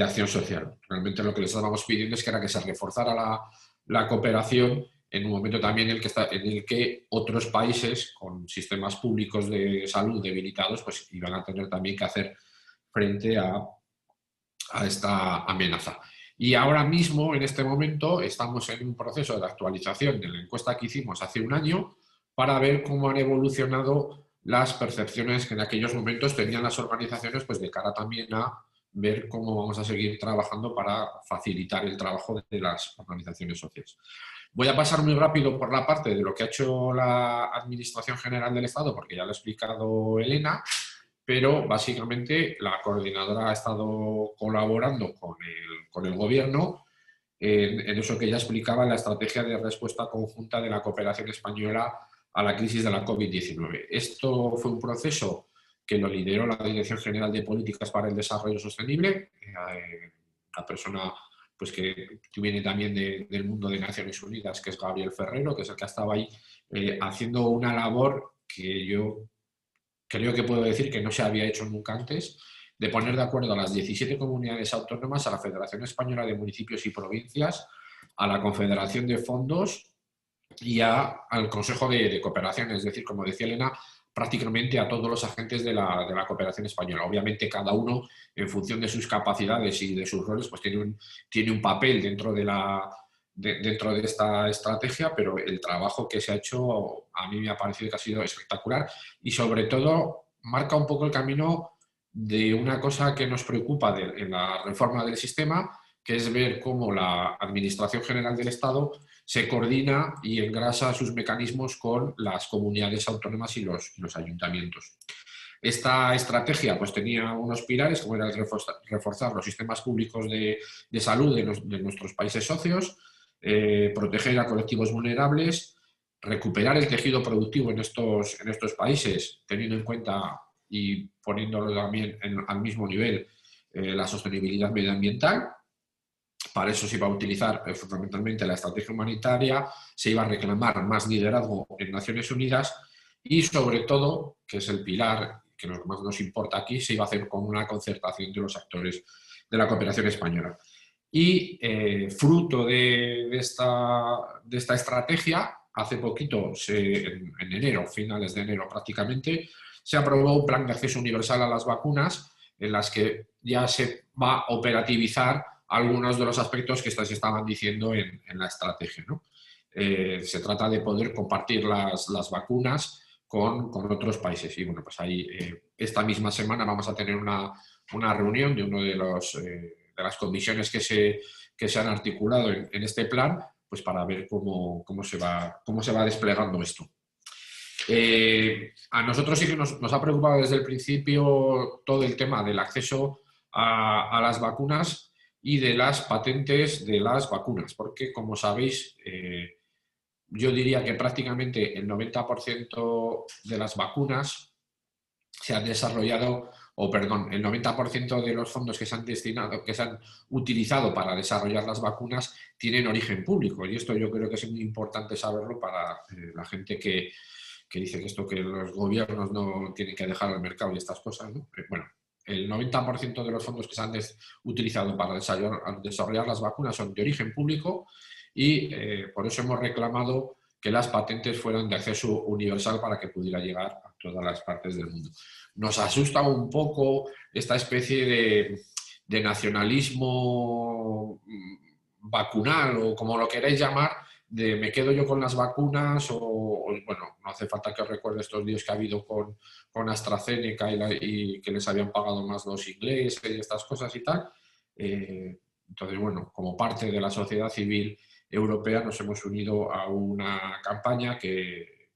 acción social. Realmente lo que les estábamos pidiendo es que se reforzara la cooperación en un momento también en el que otros países con sistemas públicos de salud debilitados pues iban a tener también que hacer frente a esta amenaza. Y ahora mismo, en este momento, estamos en un proceso de actualización de la encuesta que hicimos hace un año para ver cómo han evolucionado las percepciones que en aquellos momentos tenían las organizaciones, pues de cara también a ver cómo vamos a seguir trabajando para facilitar el trabajo de las organizaciones sociales. Voy a pasar muy rápido por la parte de lo que ha hecho la Administración General del Estado, porque ya lo ha explicado Elena, pero básicamente la coordinadora ha estado colaborando con el gobierno en eso que ya explicaba, la estrategia de respuesta conjunta de la cooperación española a la crisis de la COVID-19. Esto fue un proceso que lo lideró la Dirección General de Políticas para el Desarrollo Sostenible, la persona pues, que viene también del mundo de Naciones Unidas, que es Gabriel Ferrero, que es el que estaba ahí haciendo una labor que yo creo que puedo decir que no se había hecho nunca antes, de poner de acuerdo a las 17 comunidades autónomas, a la Federación Española de Municipios y Provincias, a la Confederación de Fondos y al Consejo de Cooperación, es decir, como decía Elena, prácticamente a todos los agentes de la cooperación española. Obviamente cada uno, en función de sus capacidades y de sus roles, pues tiene un papel dentro de esta estrategia, pero el trabajo que se ha hecho a mí me ha parecido que ha sido espectacular y sobre todo marca un poco el camino de una cosa que nos preocupa en la reforma del sistema, que es ver cómo la Administración General del Estado se coordina y engrasa sus mecanismos con las comunidades autónomas y los ayuntamientos. Esta estrategia pues, tenía unos pilares, como era el reforzar los sistemas públicos de salud de nuestros países socios, proteger a colectivos vulnerables, recuperar el tejido productivo en estos países, teniendo en cuenta y poniéndolo también al mismo nivel la sostenibilidad medioambiental. Para eso se iba a utilizar fundamentalmente la estrategia humanitaria, se iba a reclamar más liderazgo en Naciones Unidas y sobre todo, que es el pilar que más nos importa aquí, se iba a hacer con una concertación de los actores de la cooperación española. Y fruto de esta estrategia, hace poquito, en enero, finales de enero prácticamente, se aprobó un plan de acceso universal a las vacunas en las que ya se va a operativizar algunos de los aspectos que se estaban diciendo en la estrategia, ¿no? Se trata de poder compartir las vacunas con otros países. Y bueno, pues ahí esta misma semana vamos a tener una reunión de una de las comisiones que se han articulado en este plan, pues para ver cómo se va desplegando esto. A nosotros sí que nos ha preocupado desde el principio todo el tema del acceso a las vacunas y de las patentes de las vacunas, porque como sabéis, yo diría que prácticamente el 90% de las vacunas se han desarrollado, el 90% de los fondos que se han destinado, que se han utilizado para desarrollar las vacunas tienen origen público, y esto yo creo que es muy importante saberlo para la gente que dice que los gobiernos no tienen que dejar al mercado y estas cosas, ¿no? Bueno, el 90% de los fondos que se han utilizado para desarrollar las vacunas son de origen público y por eso hemos reclamado que las patentes fueran de acceso universal para que pudiera llegar a todas las partes del mundo. Nos asusta un poco esta especie de nacionalismo vacunal o como lo queráis llamar, de me quedo yo con las vacunas o bueno, no hace falta que os recuerde estos días que ha habido con AstraZeneca y que les habían pagado más los ingleses y estas cosas y tal. Entonces, bueno, como parte de la sociedad civil europea nos hemos unido a una campaña que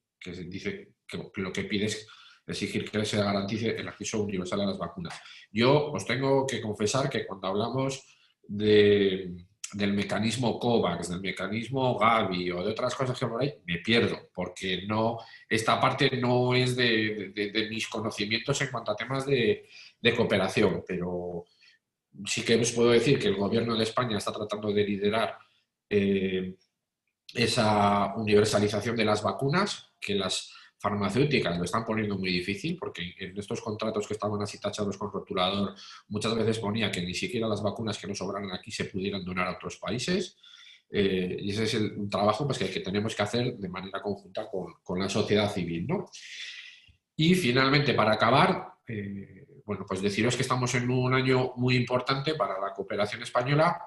dice que lo que pide es exigir que se garantice el acceso universal a las vacunas. Yo os tengo que confesar que cuando hablamos del mecanismo COVAX, del mecanismo Gavi o de otras cosas que por ahí, me pierdo, porque esta parte no es de mis conocimientos en cuanto a temas de cooperación, pero sí que os puedo decir que el Gobierno de España está tratando de liderar esa universalización de las vacunas, que las farmacéuticas lo están poniendo muy difícil, porque en estos contratos que estaban así tachados con rotulador muchas veces ponía que ni siquiera las vacunas que nos sobraran aquí se pudieran donar a otros países, y ese es un trabajo pues, que tenemos que hacer de manera conjunta con la sociedad civil, ¿no? Y finalmente, para acabar, bueno, pues deciros que estamos en un año muy importante para la cooperación española,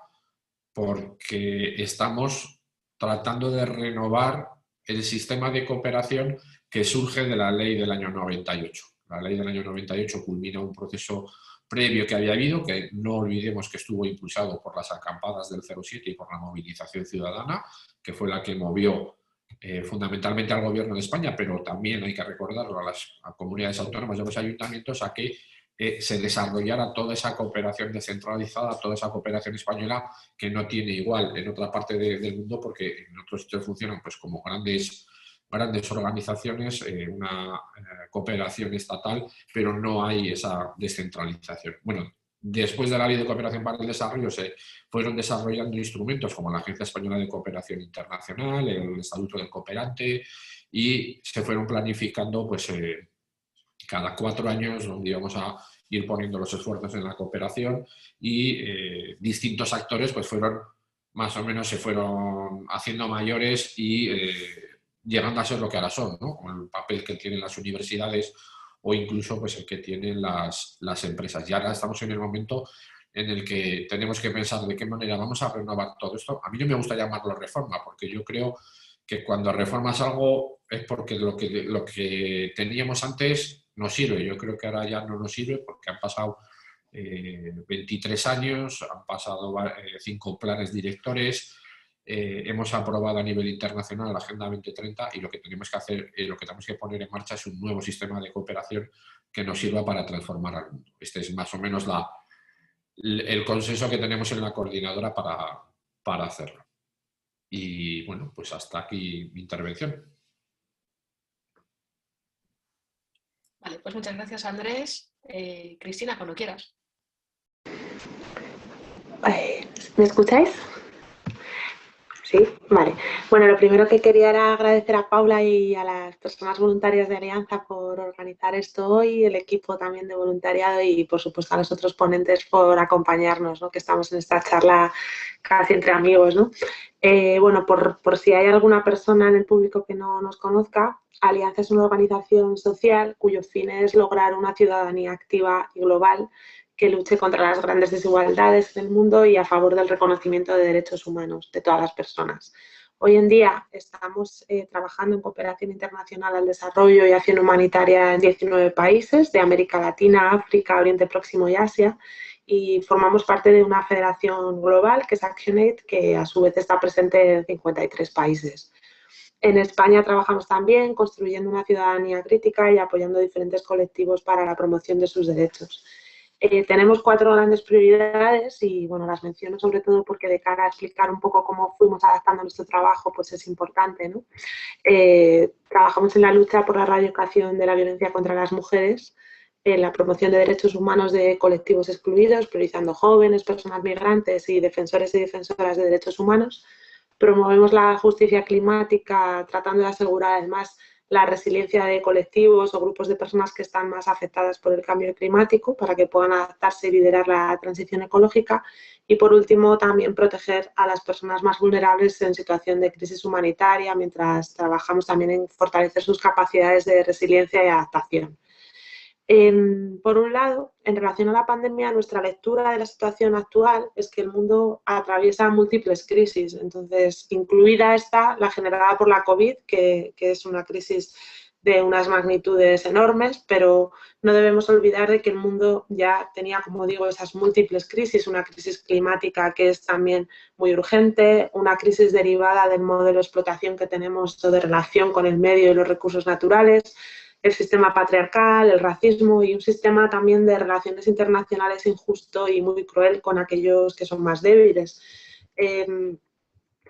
porque estamos tratando de renovar el sistema de cooperación que surge de la ley del año 98. La ley del año 98 culmina un proceso previo que había habido, que no olvidemos que estuvo impulsado por las acampadas del 07 y por la movilización ciudadana, que fue la que movió fundamentalmente al Gobierno de España, pero también hay que recordarlo a las comunidades autónomas y a los ayuntamientos, a que se desarrollara toda esa cooperación descentralizada, toda esa cooperación española que no tiene igual en otra parte del mundo, porque en otros sitios funcionan pues, como grandes organizaciones, una cooperación estatal, pero no hay esa descentralización. Bueno, después de la Ley de Cooperación para el Desarrollo se fueron desarrollando instrumentos como la Agencia Española de Cooperación Internacional, el Estatuto del Cooperante, y se fueron planificando pues, cada 4 años, donde íbamos a ir poniendo los esfuerzos en la cooperación y distintos actores pues fueron más o menos se fueron haciendo mayores y llegando a ser lo que ahora son, ¿no? Con el papel que tienen las universidades o incluso pues, el que tienen las empresas. Y ahora estamos en el momento en el que tenemos que pensar de qué manera vamos a renovar todo esto. A mí no me gusta llamarlo reforma, porque yo creo que cuando reformas algo es porque lo que teníamos antes no sirve. Yo creo que ahora ya no nos sirve porque han pasado 23 años, han pasado 5 planes directores, hemos aprobado a nivel internacional la Agenda 2030 y lo que tenemos que hacer, lo que tenemos que poner en marcha es un nuevo sistema de cooperación que nos sirva para transformar al mundo. Este es más o menos el consenso que tenemos en la coordinadora para hacerlo. Y bueno, pues hasta aquí mi intervención. Vale, pues muchas gracias, Andrés. Cristina, cuando quieras. ¿Me escucháis? Sí, vale. Bueno, lo primero que quería era agradecer a Paula y a las personas voluntarias de Alianza por organizar esto hoy, el equipo también de voluntariado y, por supuesto, a los otros ponentes por acompañarnos, ¿no? Que estamos en esta charla casi entre amigos, ¿no? Bueno, por si hay alguna persona en el público que no nos conozca, Alianza es una organización social cuyo fin es lograr una ciudadanía activa y global que luche contra las grandes desigualdades del mundo y a favor del reconocimiento de derechos humanos de todas las personas. Hoy en día estamos trabajando en cooperación internacional al desarrollo y acción humanitaria en 19 países de América Latina, África, Oriente Próximo y Asia, y formamos parte de una federación global que es ActionAid, que a su vez está presente en 53 países. En España trabajamos también construyendo una ciudadanía crítica y apoyando diferentes colectivos para la promoción de sus derechos. Tenemos 4 grandes prioridades y bueno, las menciono sobre todo porque de cara a explicar un poco cómo fuimos adaptando nuestro trabajo, pues es importante, ¿no? Trabajamos en la lucha por la erradicación de la violencia contra las mujeres, en la promoción de derechos humanos de colectivos excluidos, priorizando jóvenes, personas migrantes y defensores y defensoras de derechos humanos. Promovemos la justicia climática tratando de asegurar además la resiliencia de colectivos o grupos de personas que están más afectadas por el cambio climático para que puedan adaptarse y liderar la transición ecológica. Y por último, también proteger a las personas más vulnerables en situación de crisis humanitaria, mientras trabajamos también en fortalecer sus capacidades de resiliencia y adaptación. Por un lado, en relación a la pandemia, nuestra lectura de la situación actual es que el mundo atraviesa múltiples crisis, entonces, incluida esta, la generada por la COVID, que es una crisis de unas magnitudes enormes, pero no debemos olvidar de que el mundo ya tenía, como digo, esas múltiples crisis, una crisis climática que es también muy urgente, una crisis derivada del modelo de explotación que tenemos o de relación con el medio y los recursos naturales, el sistema patriarcal, el racismo y un sistema también de relaciones internacionales injusto y muy cruel con aquellos que son más débiles.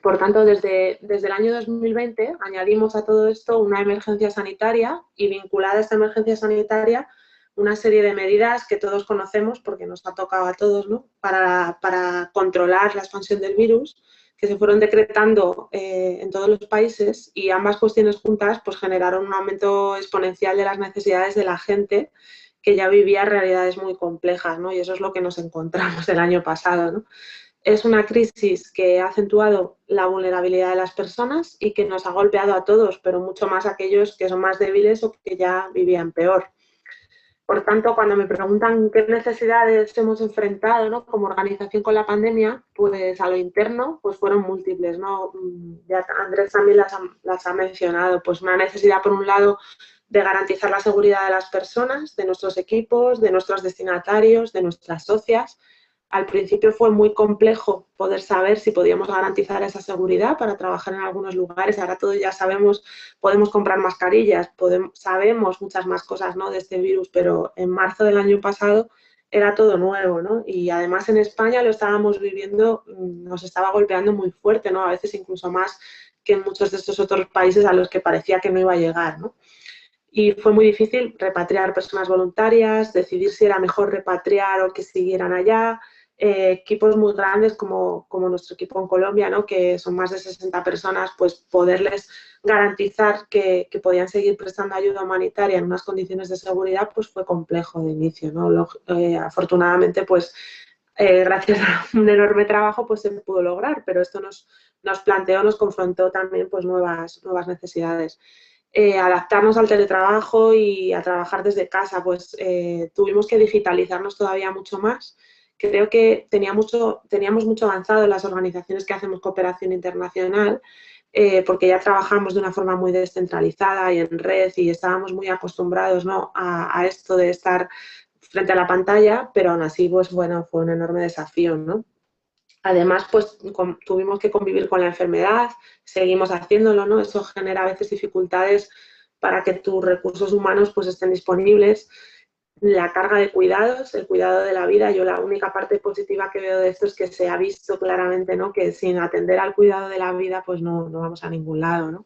Por tanto, desde el año 2020 añadimos a todo esto una emergencia sanitaria y vinculada a esta emergencia sanitaria una serie de medidas que todos conocemos porque nos ha tocado a todos, ¿no? para controlar la expansión del virus, que se fueron decretando en todos los países, y ambas cuestiones juntas pues, generaron un aumento exponencial de las necesidades de la gente que ya vivía realidades muy complejas, ¿no? Y eso es lo que nos encontramos el año pasado, ¿no? Es una crisis que ha acentuado la vulnerabilidad de las personas y que nos ha golpeado a todos, pero mucho más a aquellos que son más débiles o que ya vivían peor. Por tanto, cuando me preguntan qué necesidades hemos enfrentado, ¿no? como organización con la pandemia, pues a lo interno pues fueron múltiples, ¿no? Ya Andrés también las ha mencionado. Pues una necesidad, por un lado, de garantizar la seguridad de las personas, de nuestros equipos, de nuestros destinatarios, de nuestras socias. Al principio fue muy complejo poder saber si podíamos garantizar esa seguridad para trabajar en algunos lugares. Ahora todos ya sabemos, podemos comprar mascarillas, sabemos muchas más cosas, ¿no? de este virus, pero en marzo del año pasado era todo nuevo, ¿no? Y además en España lo estábamos viviendo, nos estaba golpeando muy fuerte, ¿no? A veces incluso más que en muchos de estos otros países a los que parecía que no iba a llegar, ¿no? Y fue muy difícil repatriar personas voluntarias, decidir si era mejor repatriar o que siguieran allá. Equipos muy grandes como nuestro equipo en Colombia, ¿no? que son más de 60 personas, pues poderles garantizar que podían seguir prestando ayuda humanitaria en unas condiciones de seguridad, pues fue complejo de inicio, ¿no? Afortunadamente, pues gracias a un enorme trabajo, pues se pudo lograr, pero esto nos planteó, nos confrontó también pues nuevas necesidades. Adaptarnos al teletrabajo y a trabajar desde casa, pues tuvimos que digitalizarnos todavía mucho más. Creo que teníamos mucho avanzado en las organizaciones que hacemos cooperación internacional, porque ya trabajamos de una forma muy descentralizada y en red y estábamos muy acostumbrados, ¿no? a esto de estar frente a la pantalla, pero aún así pues, bueno, fue un enorme desafío, ¿no? Además, pues tuvimos que convivir con la enfermedad, seguimos haciéndolo, ¿no? Eso genera a veces dificultades para que tus recursos humanos pues estén disponibles. La carga de cuidados, el cuidado de la vida, yo la única parte positiva que veo de esto es que se ha visto claramente, ¿no? que sin atender al cuidado de la vida pues no vamos a ningún lado, ¿no?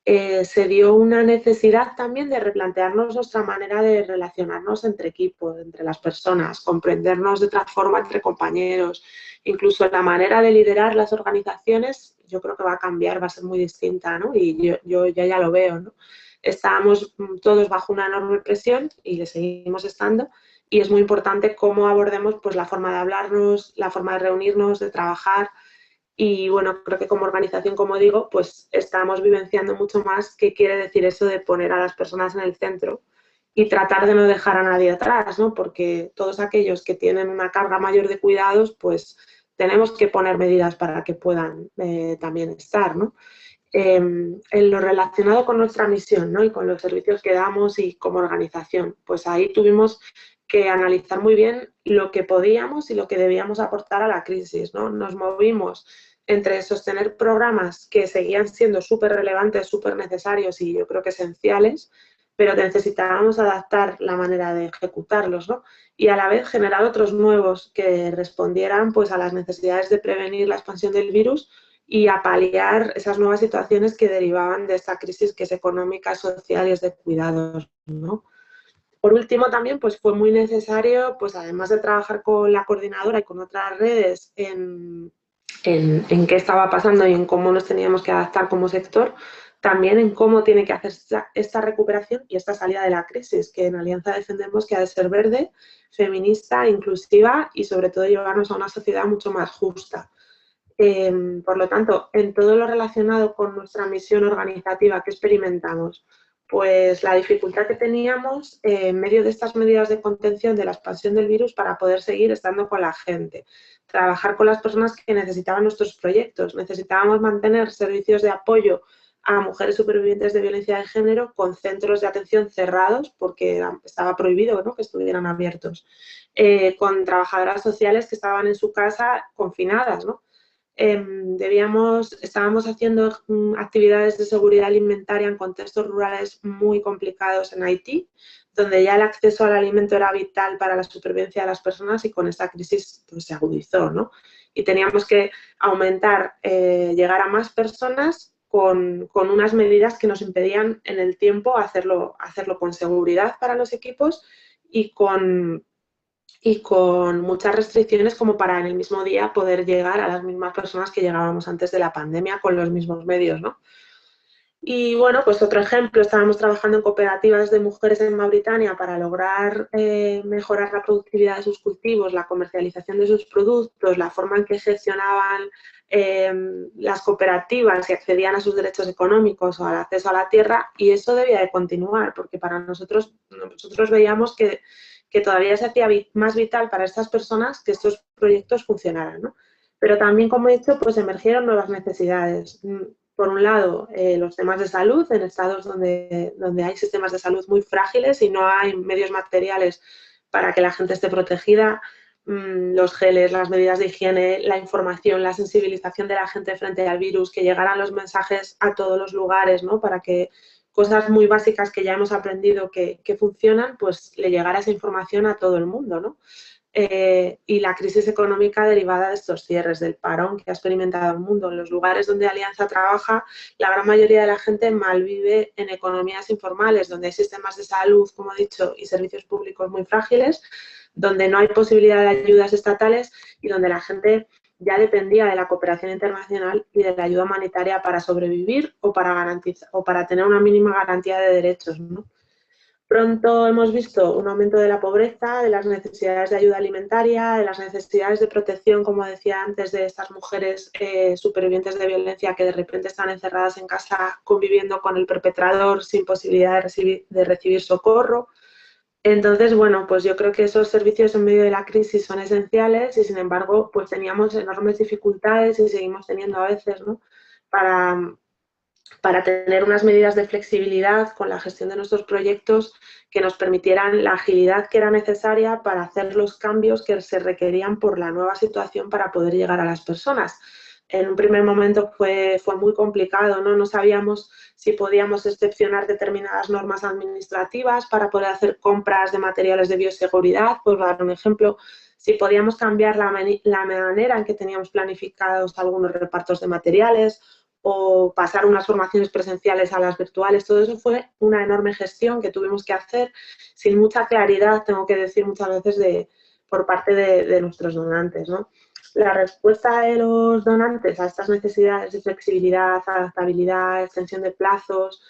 Se dio una necesidad también de replantearnos nuestra manera de relacionarnos entre equipos, entre las personas, comprendernos de otra forma entre compañeros, incluso la manera de liderar las organizaciones, yo creo que va a cambiar, va a ser muy distinta, ¿no? Y yo ya lo veo, ¿no? Estábamos todos bajo una enorme presión y le seguimos estando, y es muy importante cómo abordemos pues, la forma de hablarnos, la forma de reunirnos, de trabajar. Y bueno, creo que como organización, como digo, pues estamos vivenciando mucho más qué quiere decir eso de poner a las personas en el centro y tratar de no dejar a nadie atrás, ¿no? Porque todos aquellos que tienen una carga mayor de cuidados, pues tenemos que poner medidas para que puedan también estar, ¿no? En lo relacionado con nuestra misión, ¿no? Y con los servicios que damos y como organización, pues ahí tuvimos que analizar muy bien lo que podíamos y lo que debíamos aportar a la crisis, ¿no? Nos movimos entre sostener programas que seguían siendo súper relevantes, súper necesarios y yo creo que esenciales, pero que necesitábamos adaptar la manera de ejecutarlos, ¿no? Y a la vez generar otros nuevos que respondieran pues, a las necesidades de prevenir la expansión del virus y a paliar esas nuevas situaciones que derivaban de esta crisis que es económica, social y es de cuidados, ¿no? Por último, también pues, fue muy necesario, pues, además de trabajar con la coordinadora y con otras redes en qué estaba pasando y en cómo nos teníamos que adaptar como sector, también en cómo tiene que hacer esta recuperación y esta salida de la crisis, que en Alianza defendemos que ha de ser verde, feminista, inclusiva y sobre todo llevarnos a una sociedad mucho más justa. Por lo tanto, en todo lo relacionado con nuestra misión organizativa que experimentamos, pues la dificultad que teníamos en medio de estas medidas de contención de la expansión del virus para poder seguir estando con la gente, trabajar con las personas que necesitaban nuestros proyectos. Necesitábamos mantener servicios de apoyo a mujeres supervivientes de violencia de género con centros de atención cerrados porque estaba prohibido, ¿no?, que estuvieran abiertos, con trabajadoras sociales que estaban en su casa confinadas, ¿no? Estábamos haciendo actividades de seguridad alimentaria en contextos rurales muy complicados en Haití, donde ya el acceso al alimento era vital para la supervivencia de las personas y con esta crisis pues, se agudizó, ¿no? Y teníamos que aumentar, llegar a más personas con unas medidas que nos impedían en el tiempo hacerlo con seguridad para los equipos y con muchas restricciones como para en el mismo día poder llegar a las mismas personas que llegábamos antes de la pandemia con los mismos medios, ¿no? Y bueno, pues otro ejemplo, estábamos trabajando en cooperativas de mujeres en Mauritania para lograr mejorar la productividad de sus cultivos, la comercialización de sus productos, la forma en que gestionaban las cooperativas y accedían a sus derechos económicos o al acceso a la tierra, y eso debía de continuar porque para nosotros veíamos que todavía se hacía más vital para estas personas que estos proyectos funcionaran, ¿no? Pero también, como he dicho, pues emergieron nuevas necesidades. Por un lado, los temas de salud en estados donde hay sistemas de salud muy frágiles y no hay medios materiales para que la gente esté protegida, los geles, las medidas de higiene, la información, la sensibilización de la gente frente al virus, que llegaran los mensajes a todos los lugares, ¿no? Para que cosas muy básicas que ya hemos aprendido que funcionan, pues le llegara esa información a todo el mundo, ¿no? Y la crisis económica derivada de estos cierres, del parón que ha experimentado el mundo. En los lugares donde Alianza trabaja, la gran mayoría de la gente malvive en economías informales, donde hay sistemas de salud, como he dicho, y servicios públicos muy frágiles, donde no hay posibilidad de ayudas estatales y donde la gente ya dependía de la cooperación internacional y de la ayuda humanitaria para sobrevivir o para tener una mínima garantía de derechos, ¿no? Pronto hemos visto un aumento de la pobreza, de las necesidades de ayuda alimentaria, de las necesidades de protección, como decía antes, de estas mujeres supervivientes de violencia que de repente están encerradas en casa conviviendo con el perpetrador sin posibilidad de recibir socorro. Entonces, bueno, pues yo creo que esos servicios en medio de la crisis son esenciales y, sin embargo, pues teníamos enormes dificultades y seguimos teniendo a veces, ¿no?, para tener unas medidas de flexibilidad con la gestión de nuestros proyectos que nos permitieran la agilidad que era necesaria para hacer los cambios que se requerían por la nueva situación para poder llegar a las personas. En un primer momento fue muy complicado, ¿no? No sabíamos si podíamos excepcionar determinadas normas administrativas para poder hacer compras de materiales de bioseguridad, por dar un ejemplo, si podíamos cambiar la manera en que teníamos planificados algunos repartos de materiales o pasar unas formaciones presenciales a las virtuales. Todo eso fue una enorme gestión que tuvimos que hacer sin mucha claridad, tengo que decir muchas veces, por parte de nuestros donantes, ¿no? La respuesta de los donantes a estas necesidades de flexibilidad, adaptabilidad, extensión de plazos,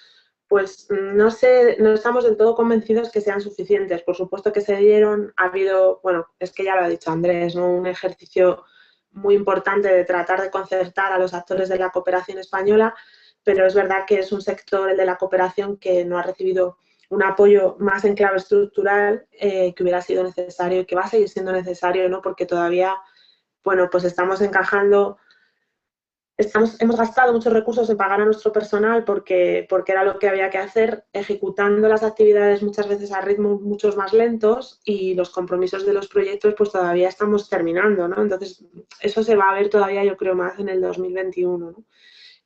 pues no estamos del todo convencidos que sean suficientes. Por supuesto que se dieron, ha habido, bueno, es que ya lo ha dicho Andrés, ¿no?, un ejercicio muy importante de tratar de concertar a los actores de la cooperación española, pero es verdad que es un sector, el de la cooperación, que no ha recibido un apoyo más en clave estructural que hubiera sido necesario y que va a seguir siendo necesario, ¿no? Porque todavía, bueno, pues estamos encajando. Hemos gastado muchos recursos en pagar a nuestro personal porque era lo que había que hacer, ejecutando las actividades muchas veces a ritmos muchos más lentos y los compromisos de los proyectos pues todavía estamos terminando, ¿no? Entonces, eso se va a ver todavía, yo creo, más en el 2021, ¿no?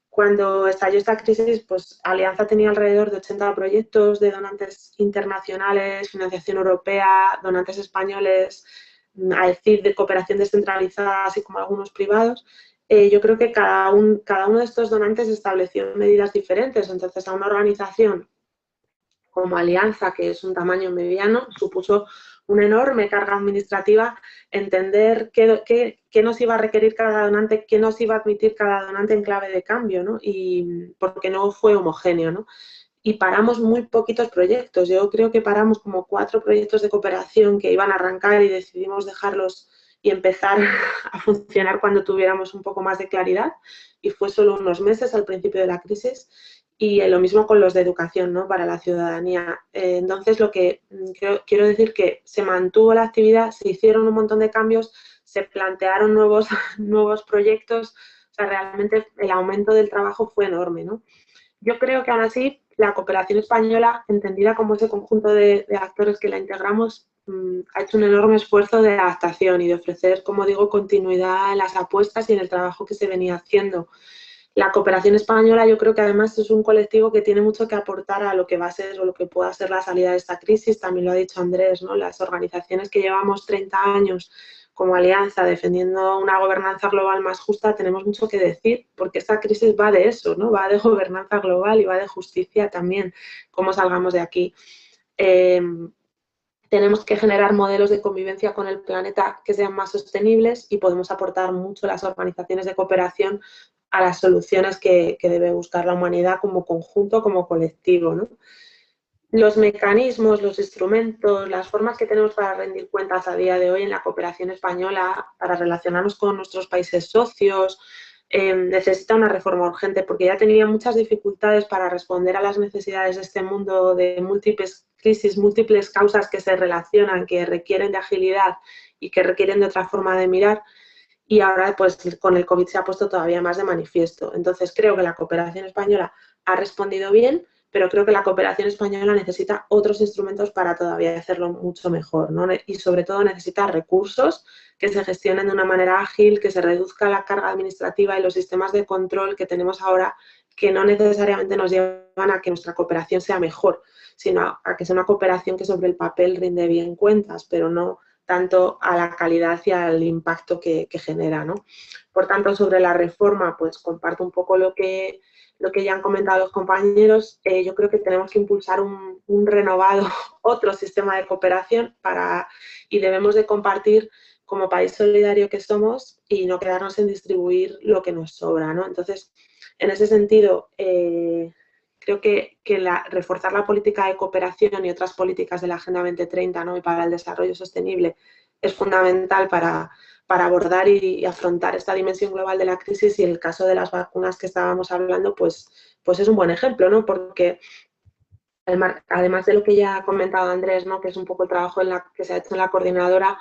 Cuando estalló esta crisis, pues Alianza tenía alrededor de 80 proyectos de donantes internacionales, financiación europea, donantes españoles, a decir, de cooperación descentralizada, así como algunos privados. Yo creo que cada uno de estos donantes estableció medidas diferentes. Entonces, a una organización como Alianza, que es un tamaño mediano, supuso una enorme carga administrativa entender qué nos iba a requerir cada donante, qué nos iba a admitir cada donante en clave de cambio, ¿no? Y porque no fue homogéneo, ¿no? Y paramos muy poquitos proyectos. Yo creo que paramos como 4 proyectos de cooperación que iban a arrancar y decidimos dejarlos y empezar a funcionar cuando tuviéramos un poco más de claridad. Y fue solo unos meses al principio de la crisis. Y lo mismo con los de educación, ¿no? Para la ciudadanía. Entonces, lo que quiero decir que se mantuvo la actividad, se hicieron un montón de cambios, se plantearon nuevos proyectos. O sea, realmente el aumento del trabajo fue enorme, ¿no? Yo creo que aún así la cooperación española, entendida como ese conjunto de actores que la integramos, ha hecho un enorme esfuerzo de adaptación y de ofrecer, como digo, continuidad en las apuestas y en el trabajo que se venía haciendo. La cooperación española yo creo que además es un colectivo que tiene mucho que aportar a lo que va a ser o lo que pueda ser la salida de esta crisis. También lo ha dicho Andrés, ¿no? Las organizaciones que llevamos 30 años como alianza defendiendo una gobernanza global más justa tenemos mucho que decir porque esta crisis va de eso, ¿no? Va de gobernanza global y va de justicia también, cómo salgamos de aquí. Tenemos que generar modelos de convivencia con el planeta que sean más sostenibles y podemos aportar mucho las organizaciones de cooperación a las soluciones que debe buscar la humanidad como conjunto, como colectivo, ¿no? Los mecanismos, los instrumentos, las formas que tenemos para rendir cuentas a día de hoy en la cooperación española, para relacionarnos con nuestros países socios, necesita una reforma urgente porque ya tenía muchas dificultades para responder a las necesidades de este mundo de múltiples crisis, múltiples causas que se relacionan, que requieren de agilidad y que requieren de otra forma de mirar. Y ahora, pues, con el COVID se ha puesto todavía más de manifiesto. Entonces, creo que la cooperación española ha respondido bien, pero creo que la cooperación española necesita otros instrumentos para todavía hacerlo mucho mejor, ¿no? Y sobre todo necesita recursos que se gestionen de una manera ágil, que se reduzca la carga administrativa y los sistemas de control que tenemos ahora, que no necesariamente nos llevan a que nuestra cooperación sea mejor, sino a que sea una cooperación que sobre el papel rinde bien cuentas, pero no tanto a la calidad y al impacto que genera, ¿no? Por tanto, sobre la reforma, pues comparto un poco lo que ya han comentado los compañeros. Yo creo que tenemos que impulsar un renovado, otro sistema de cooperación y debemos de compartir como país solidario que somos y no quedarnos en distribuir lo que nos sobra, ¿no? Entonces, en ese sentido, creo que reforzar la política de cooperación y otras políticas de la Agenda 2030, ¿no? Y para el desarrollo sostenible es fundamental para abordar y afrontar esta dimensión global de la crisis, y el caso de las vacunas que estábamos hablando, pues es un buen ejemplo, ¿no? Porque además de lo que ya ha comentado Andrés, ¿no? Que es un poco el trabajo que se ha hecho en la coordinadora,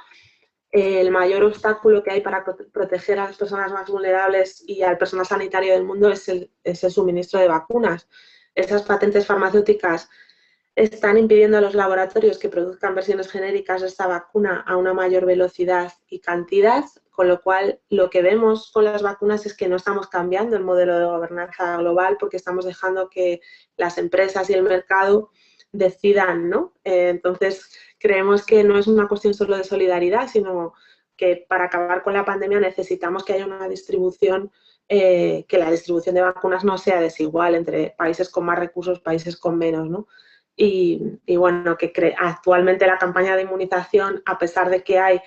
el mayor obstáculo que hay para proteger a las personas más vulnerables y al personal sanitario del mundo es el suministro de vacunas. Esas patentes farmacéuticas están impidiendo a los laboratorios que produzcan versiones genéricas de esta vacuna a una mayor velocidad y cantidad, con lo cual lo que vemos con las vacunas es que no estamos cambiando el modelo de gobernanza global porque estamos dejando que las empresas y el mercado decidan, ¿no? Entonces, creemos que no es una cuestión solo de solidaridad, sino que para acabar con la pandemia necesitamos que haya una distribución, que la distribución de vacunas no sea desigual entre países con más recursos, países con menos, ¿no? Y bueno, que actualmente la campaña de inmunización, a pesar de que hay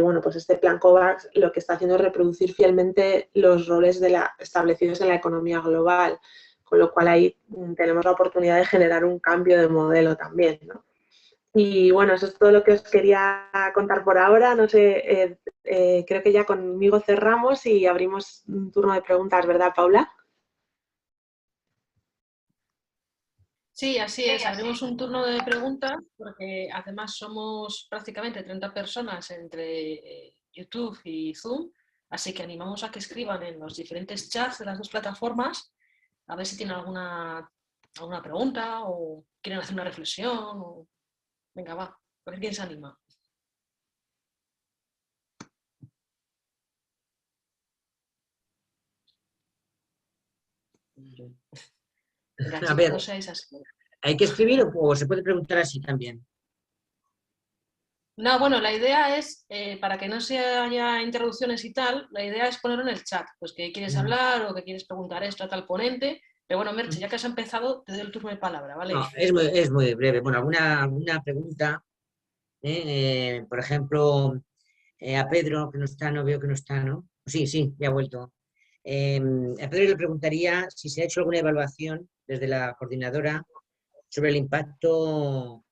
bueno, pues este plan COVAX, lo que está haciendo es reproducir fielmente los roles establecidos en la economía global, con lo cual ahí tenemos la oportunidad de generar un cambio de modelo también, ¿no? Y bueno, eso es todo lo que os quería contar por ahora. No sé, creo que ya conmigo cerramos y abrimos un turno de preguntas, ¿verdad, Paula? Sí, así es. Abrimos un turno de preguntas porque además somos prácticamente 30 personas entre YouTube y Zoom, así que animamos a que escriban en los diferentes chats de las dos plataformas a ver si tienen alguna pregunta o quieren hacer una reflexión. Venga, va, a ver quién se anima. Venga, A chicos, ver, no seáis así. ¿hay que escribir o se puede preguntar así también? No, bueno, la idea es, para que no se haya interrupciones y tal, la idea es ponerlo en el chat, pues que quieres hablar o que quieres preguntar esto a tal ponente. Pero bueno, Merche, ya que has empezado, te doy el turno de palabra, ¿vale? No, es muy breve. Bueno, alguna pregunta, por ejemplo, a Pedro, que no está, no veo que no está, ¿no? Sí, ya ha vuelto. A Pedro le preguntaría si se ha hecho alguna evaluación desde la coordinadora sobre el impacto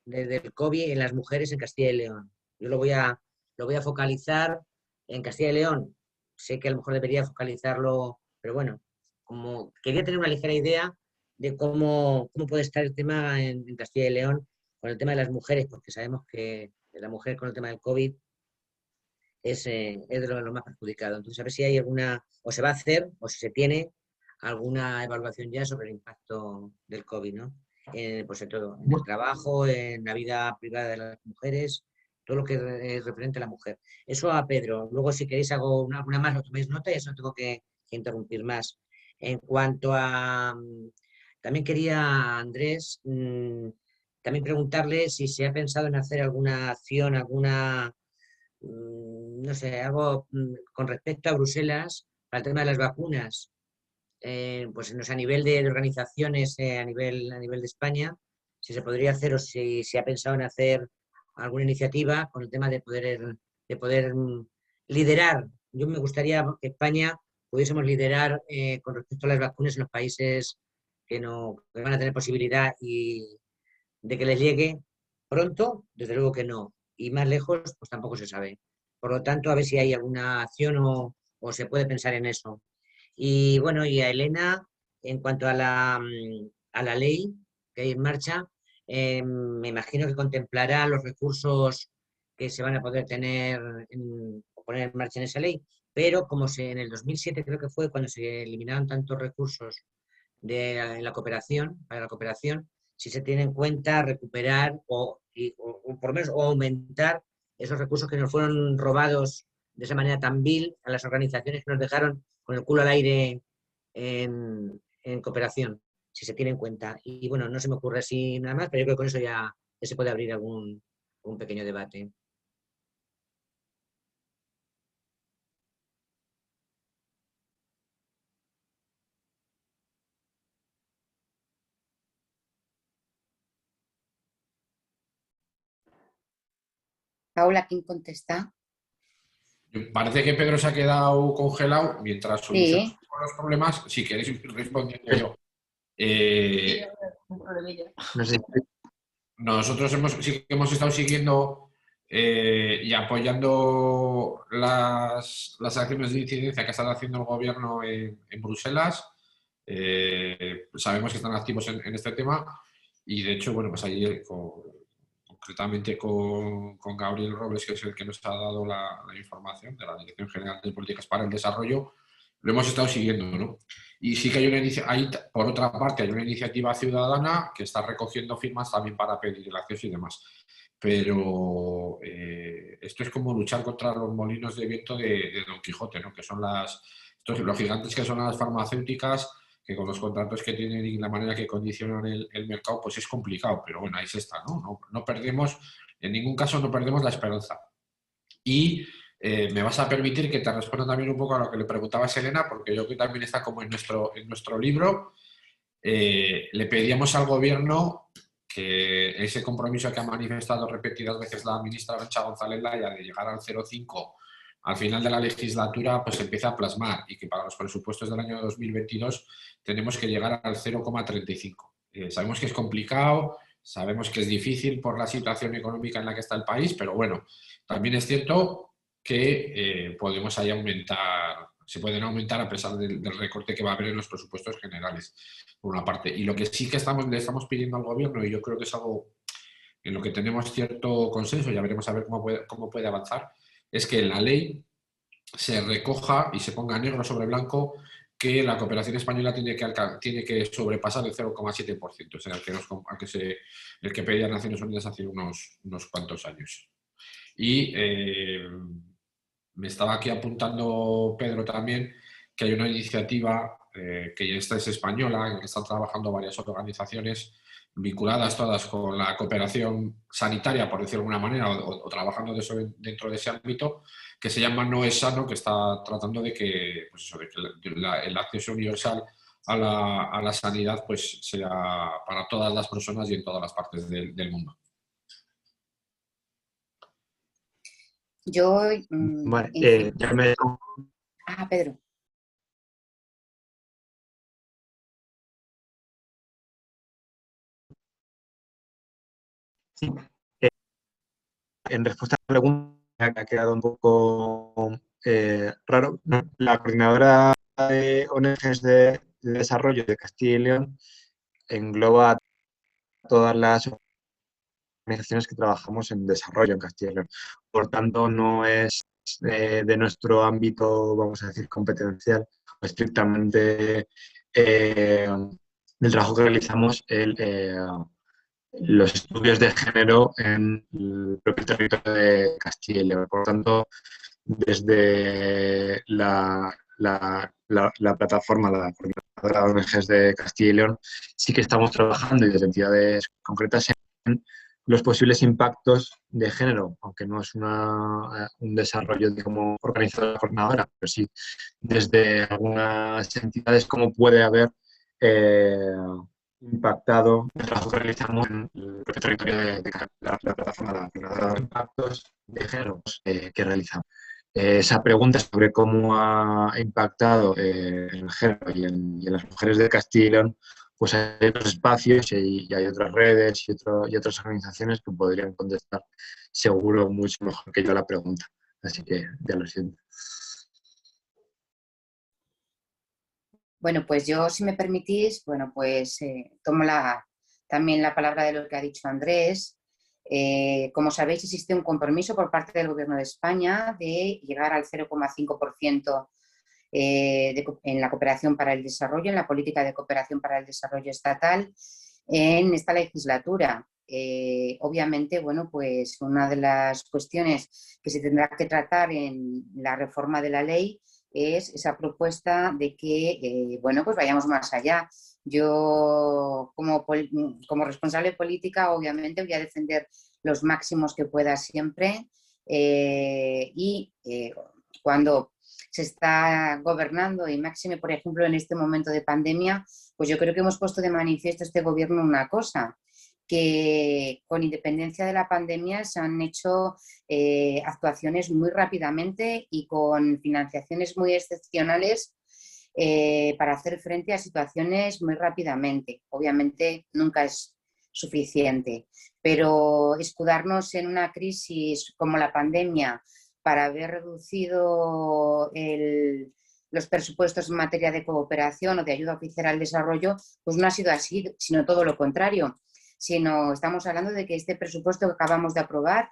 del COVID en las mujeres en Castilla y León. Yo lo voy a focalizar en Castilla y León. Sé que a lo mejor debería focalizarlo, pero bueno, como quería tener una ligera idea de cómo puede estar el tema en Castilla y León con el tema de las mujeres, porque sabemos que la mujer con el tema del COVID es de lo más perjudicado. Entonces, a ver si hay alguna, o se va a hacer, o si se tiene alguna evaluación ya sobre el impacto del COVID, ¿no? Pues en todo, en el trabajo, en la vida privada de las mujeres, todo lo que es referente a la mujer. Eso a Pedro. Luego, si queréis, hago alguna más, lo toméis nota y eso no tengo que interrumpir más. En cuanto a... También quería, Andrés, también preguntarle si se ha pensado en hacer alguna acción, no sé, algo con respecto a Bruselas para el tema de las vacunas. Pues no sé, a nivel de organizaciones, a nivel de España, si se podría hacer o si se ha pensado en hacer alguna iniciativa con el tema de poder liderar. Yo me gustaría que España pudiésemos liderar con respecto a las vacunas en los países que van a tener posibilidad y de que les llegue pronto, desde luego que no. Y más lejos, pues tampoco se sabe. Por lo tanto, a ver si hay alguna acción o se puede pensar en eso. Y bueno, y a Elena, en cuanto a la ley que hay en marcha, me imagino que contemplará los recursos que se van a poder o poner en marcha en esa ley, pero como en el 2007 creo que fue cuando se eliminaron tantos recursos en la cooperación, para la cooperación, si se tiene en cuenta recuperar o por lo menos o aumentar esos recursos que nos fueron robados de esa manera tan vil a las organizaciones que nos dejaron con el culo al aire en cooperación, si se tiene en cuenta. Y bueno, no se me ocurre así nada más, pero yo creo que con eso ya se puede abrir algún pequeño debate. Paula, ¿quién contesta? Parece que Pedro se ha quedado congelado mientras solucionamos Sí. los problemas. Si queréis ir respondiendo yo. Sí, un problemilla. No sé. Nosotros sí que hemos estado siguiendo y apoyando las acciones de incidencia que está haciendo el gobierno en Bruselas. Sabemos que están activos en este tema y de hecho, bueno, pues ayer concretamente con Gabriel Robles, que es el que nos ha dado la información de la Dirección General de Políticas para el Desarrollo, lo hemos estado siguiendo, ¿no? Y sí que hay por otra parte, hay una iniciativa ciudadana que está recogiendo firmas también para pedir el acceso y demás. Pero esto es como luchar contra los molinos de viento de Don Quijote, ¿no? Que son los gigantes que son las farmacéuticas, que con los contratos que tienen y la manera que condicionan el mercado, pues es complicado, pero bueno, ahí se está, ¿no? No perdemos, en ningún caso no perdemos la esperanza. Y me vas a permitir que te responda también un poco a lo que le preguntaba Selena, porque yo creo que también está como en nuestro libro. Le pedíamos al gobierno que ese compromiso que ha manifestado repetidas veces la ministra Arantxa González Laya de llegar al 0,5 al final de la legislatura, pues empieza a plasmar y que para los presupuestos del año 2022 tenemos que llegar al 0,35. Sabemos que es complicado, sabemos que es difícil por la situación económica en la que está el país, pero bueno, también es cierto que podemos ahí aumentar se pueden aumentar a pesar del recorte que va a haber en los presupuestos generales, por una parte. Y lo que sí que le estamos pidiendo al gobierno, y yo creo que es algo en lo que tenemos cierto consenso, ya veremos a ver cómo puede avanzar, es que en la ley se recoja y se ponga negro sobre blanco que la cooperación española tiene que sobrepasar el 0,7%, o sea, el que pedía Naciones Unidas hace unos cuantos años. Y me estaba aquí apuntando Pedro también que hay una iniciativa que esta es española, en que están trabajando varias organizaciones vinculadas todas con la cooperación sanitaria, por decirlo de alguna manera, o trabajando dentro de ese ámbito, que se llama No es Sano, que está tratando de que, pues eso, de que el acceso universal a la sanidad pues sea para todas las personas y en todas las partes del mundo. Yo... Vale, ya me... Pedro. Sí. En respuesta a la pregunta, que ha quedado un poco raro, la coordinadora de ONGs de desarrollo de Castilla y León engloba todas las organizaciones que trabajamos en desarrollo en Castilla y León. Por tanto, no es de nuestro ámbito, vamos a decir, competencial, o estrictamente del trabajo que realizamos los estudios de género en el propio territorio de Castilla y León. Por lo tanto, desde la plataforma, la coordinadora de ONGs de Castilla y León, sí que estamos trabajando y desde entidades concretas en los posibles impactos de género, aunque no es un desarrollo, digamos, organizado de la coordinadora, pero sí desde algunas entidades cómo puede haber impactado el trabajo que realizamos en el propio territorio de la plataforma, la coordinadora de impactos de género que realizamos. Esa pregunta sobre cómo ha impactado el género y en las mujeres de Castilla y León, pues hay otros espacios y hay otras redes y otras organizaciones que podrían contestar seguro mucho mejor que yo la pregunta. Así que ya lo siento. Bueno, pues yo, si me permitís, bueno, pues tomo también la palabra de lo que ha dicho Andrés. Como sabéis, existe un compromiso por parte del Gobierno de España de llegar al 0,5% en la cooperación para el desarrollo, en la política de cooperación para el desarrollo estatal en esta legislatura. Obviamente, bueno, pues una de las cuestiones que se tendrá que tratar en la reforma de la ley es esa propuesta de que, bueno, pues vayamos más allá. Yo, como responsable política, obviamente voy a defender los máximos que pueda siempre cuando se está gobernando y máxime, por ejemplo, en este momento de pandemia, pues yo creo que hemos puesto de manifiesto este gobierno una cosa, que con independencia de la pandemia se han hecho actuaciones muy rápidamente y con financiaciones muy excepcionales para hacer frente a situaciones muy rápidamente. Obviamente nunca es suficiente, pero escudarnos en una crisis como la pandemia para haber reducido los presupuestos en materia de cooperación o de ayuda oficial al desarrollo, pues no ha sido así, sino todo lo contrario. Sino estamos hablando de que este presupuesto que acabamos de aprobar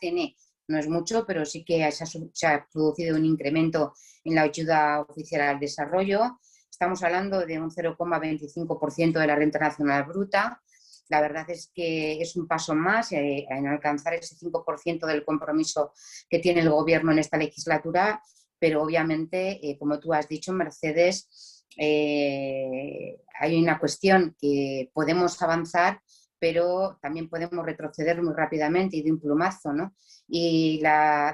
no es mucho, pero sí que se ha producido un incremento en la ayuda oficial al desarrollo. Estamos hablando de un 0,25% de la renta nacional bruta. La verdad es que es un paso más en alcanzar ese 5% del compromiso que tiene el Gobierno en esta legislatura, pero obviamente, como tú has dicho, Mercedes, hay una cuestión que podemos avanzar, pero también podemos retroceder muy rápidamente y de un plumazo, ¿no? Y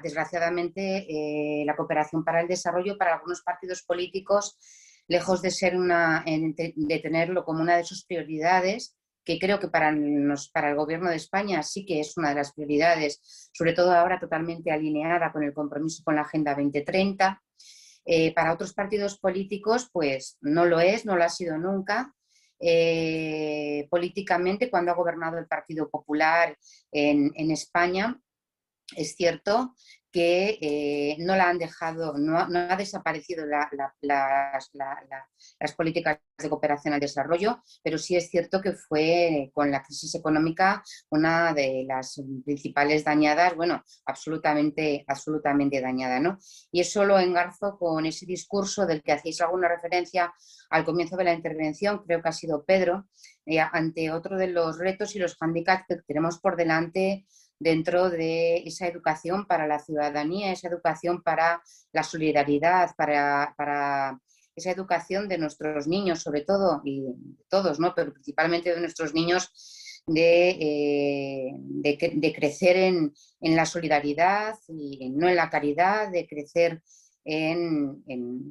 desgraciadamente la cooperación para el desarrollo para algunos partidos políticos, lejos de de tenerlo como una de sus prioridades, que creo que para el Gobierno de España sí que es una de las prioridades, sobre todo ahora totalmente alineada con el compromiso con la Agenda 2030. Para otros partidos políticos, pues no lo es, no lo ha sido nunca. Políticamente, cuando ha gobernado el Partido Popular en España, es cierto que no la han dejado, no ha desaparecido las políticas de cooperación al desarrollo, pero sí es cierto que fue con la crisis económica una de las principales dañadas, bueno, absolutamente dañada, ¿no? Y eso lo engarzo con ese discurso del que hacéis alguna referencia al comienzo de la intervención, creo que ha sido Pedro, ante otro de los retos y los hándicaps que tenemos por delante dentro de esa educación para la ciudadanía, esa educación para la solidaridad, para esa educación de nuestros niños, sobre todo, y de todos, ¿no? Pero principalmente de nuestros niños, de crecer en la solidaridad y no en la caridad, de crecer en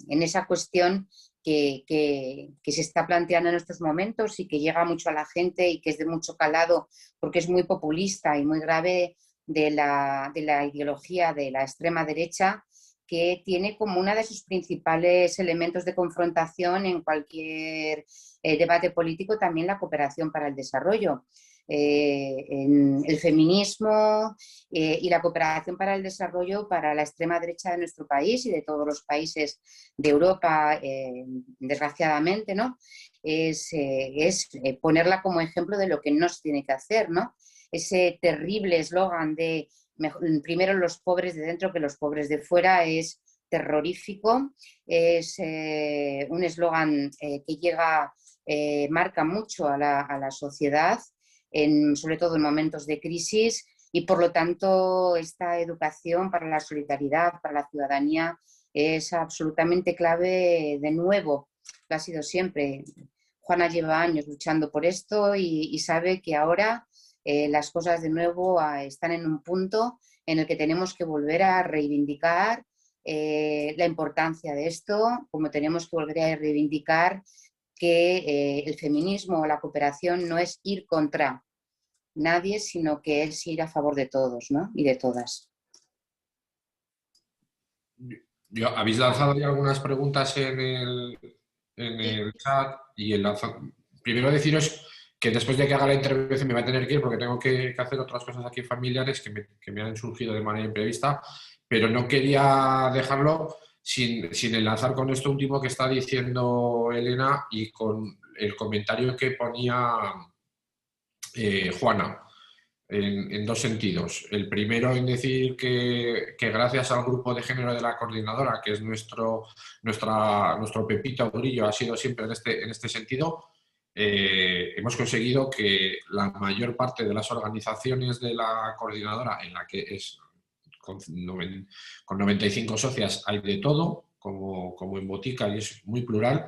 esa cuestión que se está planteando en estos momentos y que llega mucho a la gente y que es de mucho calado porque es muy populista y muy grave de la ideología de la extrema derecha, que tiene como uno de sus principales elementos de confrontación en cualquier debate político también la cooperación para el desarrollo. En el feminismo y la cooperación para el desarrollo para la extrema derecha de nuestro país y de todos los países de Europa, desgraciadamente, ¿no? Es ponerla como ejemplo de lo que no se tiene que hacer, ¿no? Ese terrible eslogan de primero los pobres de dentro que los pobres de fuera es terrorífico, es un eslogan que llega, marca mucho a la sociedad, sobre todo en momentos de crisis, y por lo tanto esta educación para la solidaridad, para la ciudadanía, es absolutamente clave. De nuevo, lo ha sido siempre. Juana lleva años luchando por esto y sabe que ahora las cosas de nuevo están en un punto en el que tenemos que volver a reivindicar la importancia de esto, como tenemos que volver a reivindicar que el feminismo o la cooperación no es ir contra nadie, sino que es ir a favor de todos, ¿no? Y de todas. Habéis lanzado ya algunas preguntas en el chat y primero deciros que después de que haga la intervención me voy a tener que ir porque tengo que hacer otras cosas aquí familiares que me han surgido de manera imprevista, pero no quería dejarlo sin enlazar con esto último que está diciendo Elena y con el comentario que ponía Juana, en dos sentidos. El primero en decir que gracias al grupo de género de la coordinadora, que es nuestro Pepito Grillo, ha sido siempre en este sentido, hemos conseguido que la mayor parte de las organizaciones de la coordinadora, en la que es con 95 socias, hay de todo, como en Botica, y es muy plural,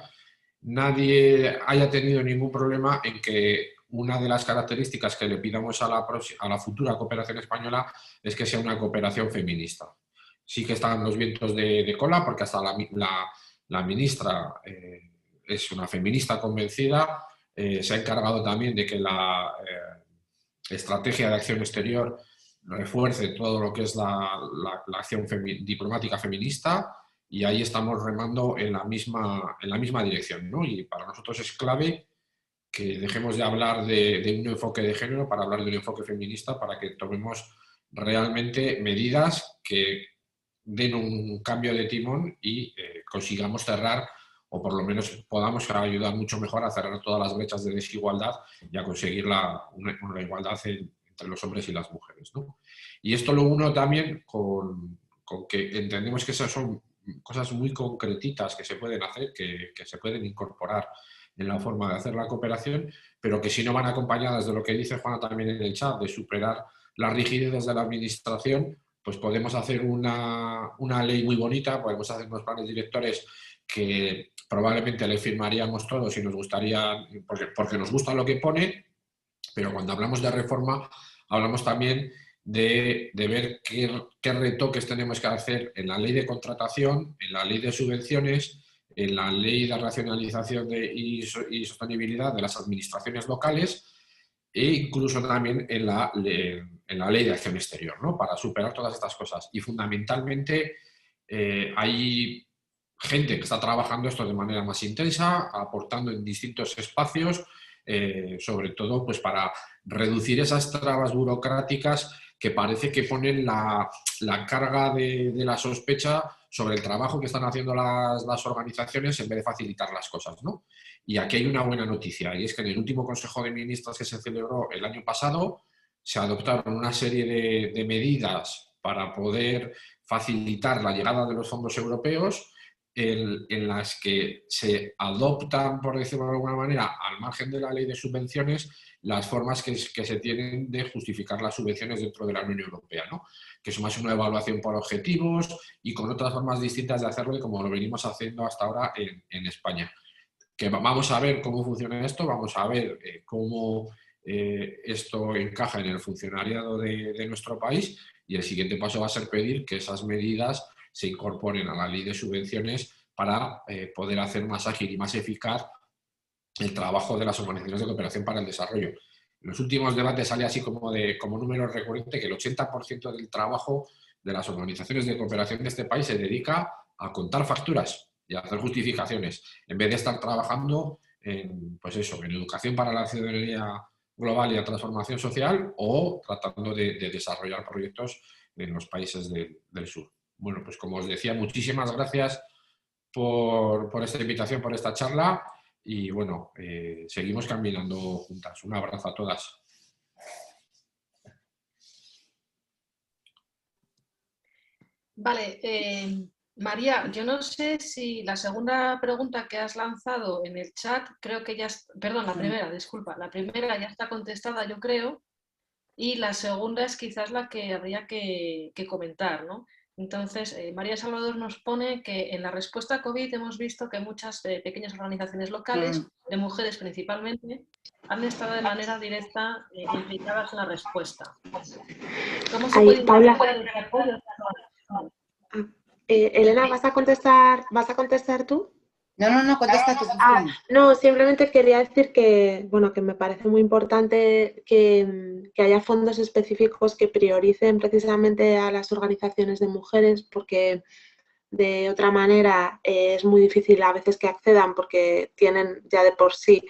nadie haya tenido ningún problema en que una de las características que le pidamos a la futura cooperación española es que sea una cooperación feminista. Sí que están los vientos de cola, porque hasta la ministra es una feminista convencida, se ha encargado también de que la estrategia de acción exterior refuerce todo lo que es la acción diplomática feminista, y ahí estamos remando en la misma dirección, ¿no? Y para nosotros es clave que dejemos de hablar de un enfoque de género para hablar de un enfoque feminista, para que tomemos realmente medidas que den un cambio de timón y consigamos cerrar, o por lo menos podamos ayudar mucho mejor a cerrar todas las brechas de desigualdad y a conseguir una igualdad entre los hombres y las mujeres, ¿no? Y esto lo uno también con que entendemos que esas son cosas muy concretitas que se pueden hacer, que se pueden incorporar en la forma de hacer la cooperación, pero que si no van acompañadas de lo que dice Juana también en el chat, de superar las rigideces de la administración, pues podemos hacer una ley muy bonita, podemos hacer unos planes directores que probablemente le firmaríamos todos y nos gustaría, porque nos gusta lo que pone, pero cuando hablamos de reforma hablamos también de ver qué retoques tenemos que hacer en la ley de contratación, en la ley de subvenciones, en la ley de racionalización y sostenibilidad de las administraciones locales, e incluso también en la ley de acción exterior, ¿no? Para superar todas estas cosas. Y fundamentalmente hay gente que está trabajando esto de manera más intensa, aportando en distintos espacios, sobre todo pues para reducir esas trabas burocráticas que parece que ponen la carga de la sospecha sobre el trabajo que están haciendo las organizaciones en vez de facilitar las cosas, ¿no? Y aquí hay una buena noticia, y es que en el último Consejo de Ministros que se celebró el año pasado se adoptaron una serie de medidas para poder facilitar la llegada de los fondos europeos, en las que se adoptan, por decirlo de alguna manera, al margen de la ley de subvenciones, las formas que se tienen de justificar las subvenciones dentro de la Unión Europea, ¿no? Que es más una evaluación por objetivos y con otras formas distintas de hacerlo de como lo venimos haciendo hasta ahora en España. Que vamos a ver cómo funciona esto, vamos a ver cómo esto encaja en el funcionariado de nuestro país, y el siguiente paso va a ser pedir que esas medidas se incorporen a la ley de subvenciones para poder hacer más ágil y más eficaz el trabajo de las organizaciones de cooperación para el desarrollo. En los últimos debates sale así como número recurrente que el 80% del trabajo de las organizaciones de cooperación de este país se dedica a contar facturas y a hacer justificaciones, en vez de estar trabajando en, pues eso, en educación para la ciudadanía global y la transformación social, o tratando de desarrollar proyectos en los países del sur. Bueno, pues como os decía, muchísimas gracias por esta invitación, por esta charla, y bueno, seguimos caminando juntas. Un abrazo a todas. Vale, María, yo no sé si la segunda pregunta que has lanzado en el chat, creo que ya, perdón, la primera, disculpa, la primera ya está contestada, yo creo, y la segunda es quizás la que habría que comentar, ¿no? Entonces, María Salvador nos pone que en la respuesta a COVID hemos visto que muchas pequeñas organizaciones locales, de mujeres principalmente, han estado de manera directa implicadas en la respuesta. ¿Cómo se puede interpretar el apoyo? Elena, ¿vas a contestar tú? No, contesta tú. No, simplemente quería decir que, bueno, que me parece muy importante que haya fondos específicos que prioricen precisamente a las organizaciones de mujeres, porque de otra manera es muy difícil a veces que accedan porque tienen ya de por sí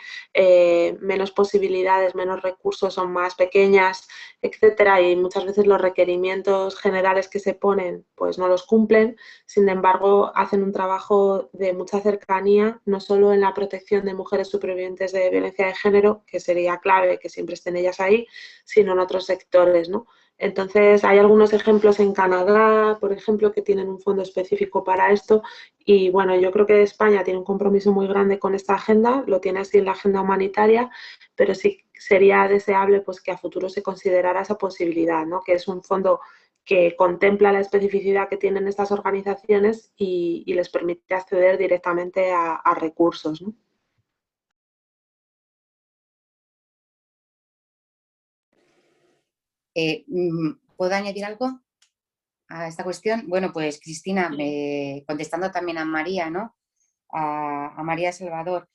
menos posibilidades, menos recursos, son más pequeñas, etcétera, y muchas veces los requerimientos generales que se ponen pues no los cumplen. Sin embargo, hacen un trabajo de mucha cercanía, no solo en la protección de mujeres supervivientes de violencia de género, que sería clave que siempre estén ellas ahí, sino en otros sectores, ¿no? Entonces, hay algunos ejemplos en Canadá, por ejemplo, que tienen un fondo específico para esto, y bueno, yo creo que España tiene un compromiso muy grande con esta agenda, lo tiene así en la agenda humanitaria, pero sí sería deseable pues que a futuro se considerara esa posibilidad, ¿no? Que es un fondo que contempla la especificidad que tienen estas organizaciones y les permite acceder directamente a recursos, ¿no? ¿Puedo añadir algo a esta cuestión? Bueno, pues Cristina, contestando también a María, ¿no? A María Salvador.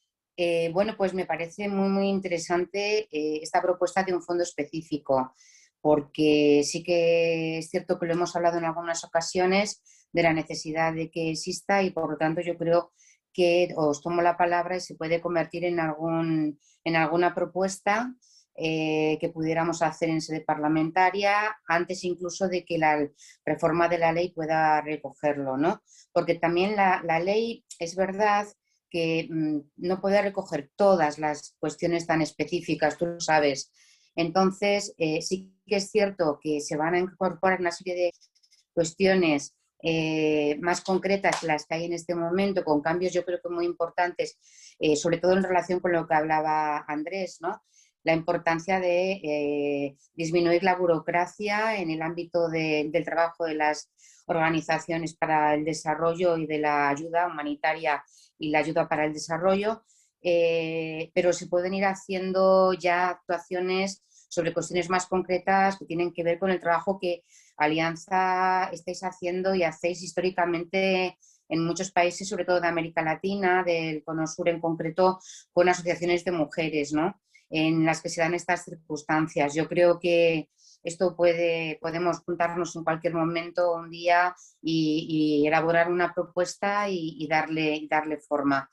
Bueno, pues me parece muy interesante esta propuesta de un fondo específico, porque sí que es cierto que lo hemos hablado en algunas ocasiones de la necesidad de que exista, y por lo tanto yo creo que os tomo la palabra y se puede convertir en alguna propuesta que pudiéramos hacer en sede parlamentaria antes incluso de que la reforma de la ley pueda recogerlo, ¿no? Porque también la ley es verdad que no puede recoger todas las cuestiones tan específicas, tú lo sabes. Entonces, sí que es cierto que se van a incorporar una serie de cuestiones más concretas, las que hay en este momento, con cambios yo creo que muy importantes, sobre todo en relación con lo que hablaba Andrés, ¿no? La importancia de disminuir la burocracia en el ámbito del trabajo de las organizaciones para el desarrollo y de la ayuda humanitaria y la ayuda para el desarrollo, pero se pueden ir haciendo ya actuaciones sobre cuestiones más concretas que tienen que ver con el trabajo que Alianza estáis haciendo y hacéis históricamente en muchos países, sobre todo de América Latina, del Cono Sur en concreto, con asociaciones de mujeres, ¿no? En las que se dan estas circunstancias. Yo creo que esto podemos juntarnos en cualquier momento, un día, y elaborar una propuesta y darle forma.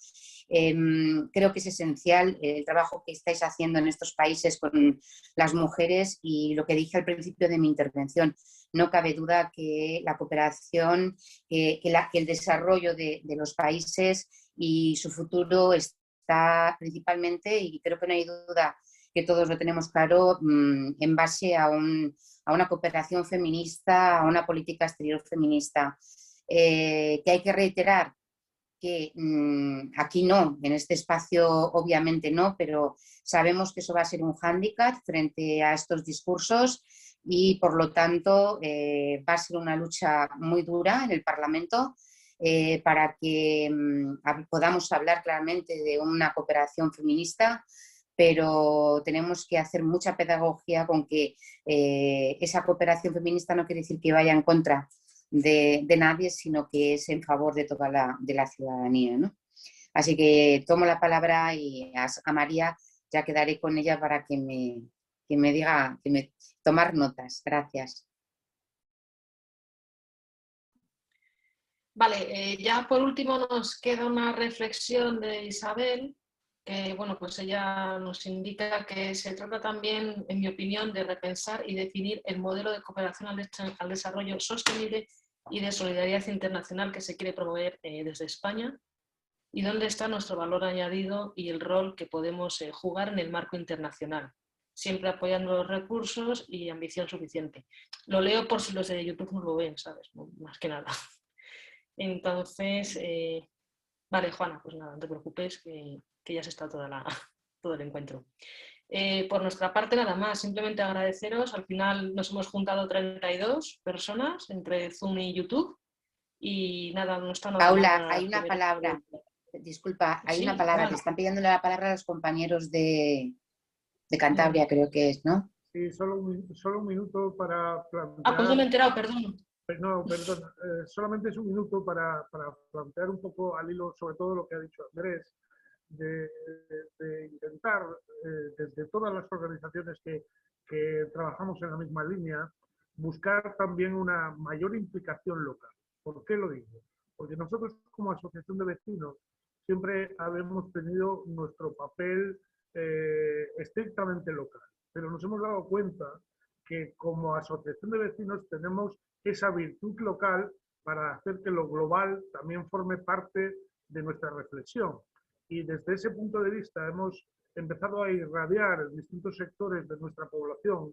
Creo que es esencial el trabajo que estáis haciendo en estos países con las mujeres y lo que dije al principio de mi intervención. No cabe duda que la cooperación, que el desarrollo de los países y su futuro está principalmente, y creo que no hay duda que todos lo tenemos claro, en base a una cooperación feminista, a una política exterior feminista. Que hay que reiterar que aquí no, en este espacio obviamente no, pero sabemos que eso va a ser un hándicap frente a estos discursos y por lo tanto va a ser una lucha muy dura en el Parlamento para que podamos hablar claramente de una cooperación feminista, pero tenemos que hacer mucha pedagogía con que esa cooperación feminista no quiere decir que vaya en contra de nadie, sino que es en favor de toda la ciudadanía, ¿no? Así que tomo la palabra y a María ya quedaré con ella para que me diga, tomar notas. Gracias. Vale, ya por último nos queda una reflexión de Isabel, que bueno, pues ella nos indica que se trata también, en mi opinión, de repensar y definir el modelo de cooperación al desarrollo sostenible y de solidaridad internacional que se quiere promover desde España, y dónde está nuestro valor añadido y el rol que podemos jugar en el marco internacional, siempre apoyando los recursos y ambición suficiente. Lo leo por si los de YouTube no lo ven, ¿sabes? Más que nada. Entonces, vale, Juana, pues nada, no te preocupes, que ya se está todo el encuentro. Por nuestra parte, nada más, simplemente agradeceros. Al final nos hemos juntado 32 personas entre Zoom y YouTube. Y nada, no está nada Paula, mal. hay una palabra, disculpa, hay ¿Sí? una palabra, ¿Cuál? te están pidiendo la palabra a los compañeros de Cantabria, creo que es, ¿no? Sí, solo un minuto para plantear... Ah, pues no me he enterado, perdón. No, perdón, solamente es un minuto para plantear un poco al hilo, sobre todo lo que ha dicho Andrés, de intentar, desde todas las organizaciones que trabajamos en la misma línea, buscar también una mayor implicación local. ¿Por qué lo digo? Porque nosotros como asociación de vecinos siempre habíamos tenido nuestro papel estrictamente local, pero nos hemos dado cuenta que como asociación de vecinos tenemos esa virtud local para hacer que lo global también forme parte de nuestra reflexión. Y desde ese punto de vista hemos empezado a irradiar en distintos sectores de nuestra población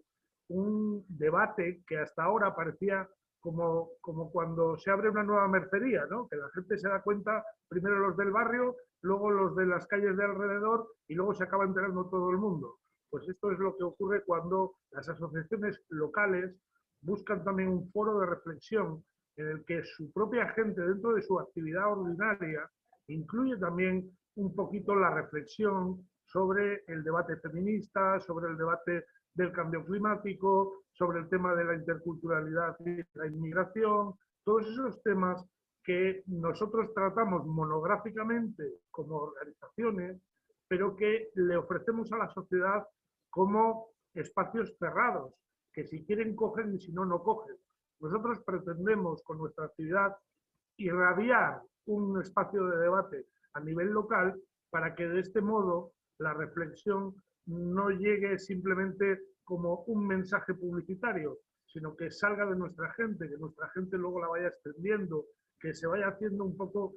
un debate que hasta ahora parecía como cuando se abre una nueva mercería, ¿no? Que la gente se da cuenta, primero los del barrio, luego los de las calles de alrededor y luego se acaba enterando todo el mundo. Pues esto es lo que ocurre cuando las asociaciones locales buscan también un foro de reflexión en el que su propia gente, dentro de su actividad ordinaria, incluye también un poquito la reflexión sobre el debate feminista, sobre el debate del cambio climático, sobre el tema de la interculturalidad y la inmigración, todos esos temas que nosotros tratamos monográficamente como organizaciones, pero que le ofrecemos a la sociedad como espacios cerrados, que si quieren cogen y si no, no cogen. Nosotros pretendemos con nuestra actividad irradiar un espacio de debate a nivel local para que de este modo la reflexión no llegue simplemente como un mensaje publicitario, sino que salga de nuestra gente, que nuestra gente luego la vaya extendiendo, que se vaya haciendo un poco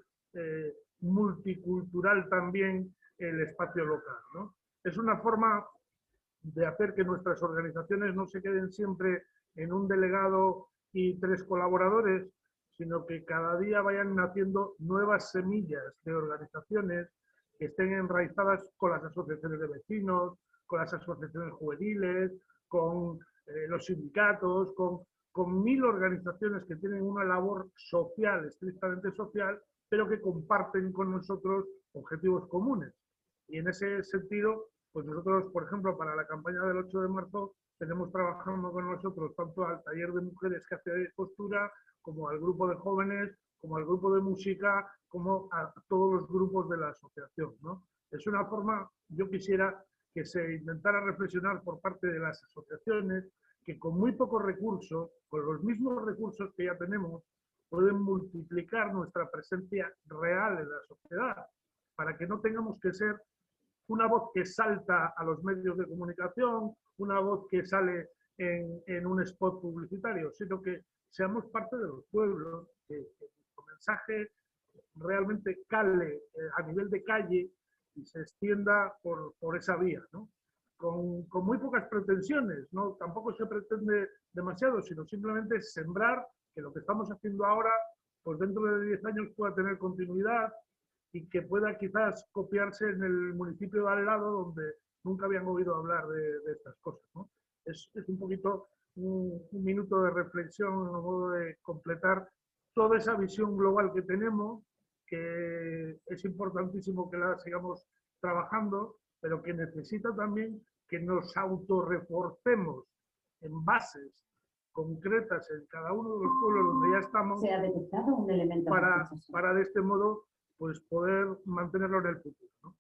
multicultural también el espacio local, ¿no? Es una forma de hacer que nuestras organizaciones no se queden siempre en un delegado y 3 colaboradores, sino que cada día vayan naciendo nuevas semillas de organizaciones que estén enraizadas con las asociaciones de vecinos, con las asociaciones juveniles, con los sindicatos, con 1000 organizaciones que tienen una labor social, estrictamente social, pero que comparten con nosotros objetivos comunes. Y en ese sentido, pues nosotros, por ejemplo, para la campaña del 8 de marzo, tenemos trabajando con nosotros tanto al taller de mujeres que hace costura, como al grupo de jóvenes, como al grupo de música, como a todos los grupos de la asociación, ¿no? Es una forma, yo quisiera que se intentara reflexionar por parte de las asociaciones que con muy pocos recursos, con los mismos recursos que ya tenemos, pueden multiplicar nuestra presencia real en la sociedad, para que no tengamos que ser una voz que salta a los medios de comunicación, una voz que sale en un spot publicitario, sino que seamos parte de los pueblos, que nuestro mensaje realmente cale a nivel de calle y se extienda por esa vía, ¿no? Con muy pocas pretensiones, ¿no? Tampoco se pretende demasiado, sino simplemente sembrar que lo que estamos haciendo ahora, pues dentro de 10 años pueda tener continuidad y que pueda quizás copiarse en el municipio de al lado donde nunca habían oído hablar de estas cosas, ¿no? Es un poquito un minuto de reflexión, un modo de completar toda esa visión global que tenemos, que es importantísimo que la sigamos trabajando, pero que necesita también que nos autorreforcemos en bases concretas en cada uno de los pueblos donde ya estamos, se ha detectado un elemento para de este modo pues poder mantenerlo en el futuro, ¿no?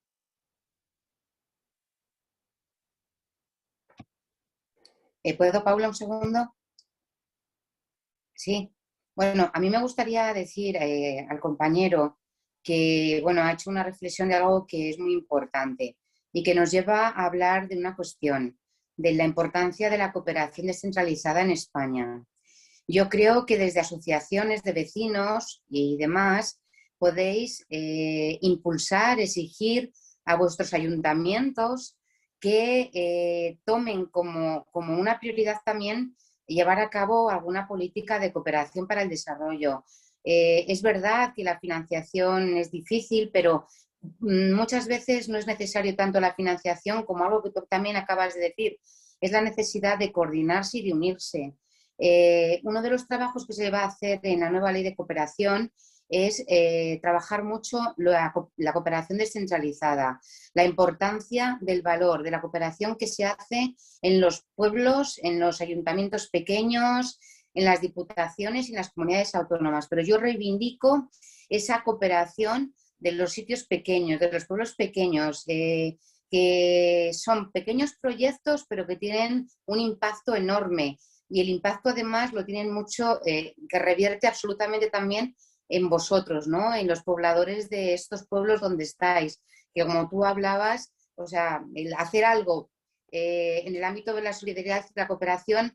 ¿Puedo, Paula, un segundo? Sí. Bueno, a mí me gustaría decir al compañero que, bueno, ha hecho una reflexión de algo que es muy importante y que nos lleva a hablar de una cuestión, de la importancia de la cooperación descentralizada en España. Yo creo que desde asociaciones de vecinos y demás podéis impulsar, exigir a vuestros ayuntamientos que tomen como una prioridad también llevar a cabo alguna política de cooperación para el desarrollo. Es verdad que la financiación es difícil, pero muchas veces no es necesario tanto la financiación como algo que tú también acabas de decir, es la necesidad de coordinarse y de unirse. Uno de los trabajos que se va a hacer en la nueva ley de cooperación es trabajar mucho la cooperación descentralizada, la importancia del valor de la cooperación que se hace en los pueblos, en los ayuntamientos pequeños, en las diputaciones y en las comunidades autónomas. Pero yo reivindico esa cooperación de los sitios pequeños, de los pueblos pequeños, que son pequeños proyectos pero que tienen un impacto enorme. Y el impacto además lo tienen mucho, que revierte absolutamente también en vosotros, ¿no? En los pobladores de estos pueblos donde estáis, que como tú hablabas, o sea, el hacer algo en el ámbito de la solidaridad y la cooperación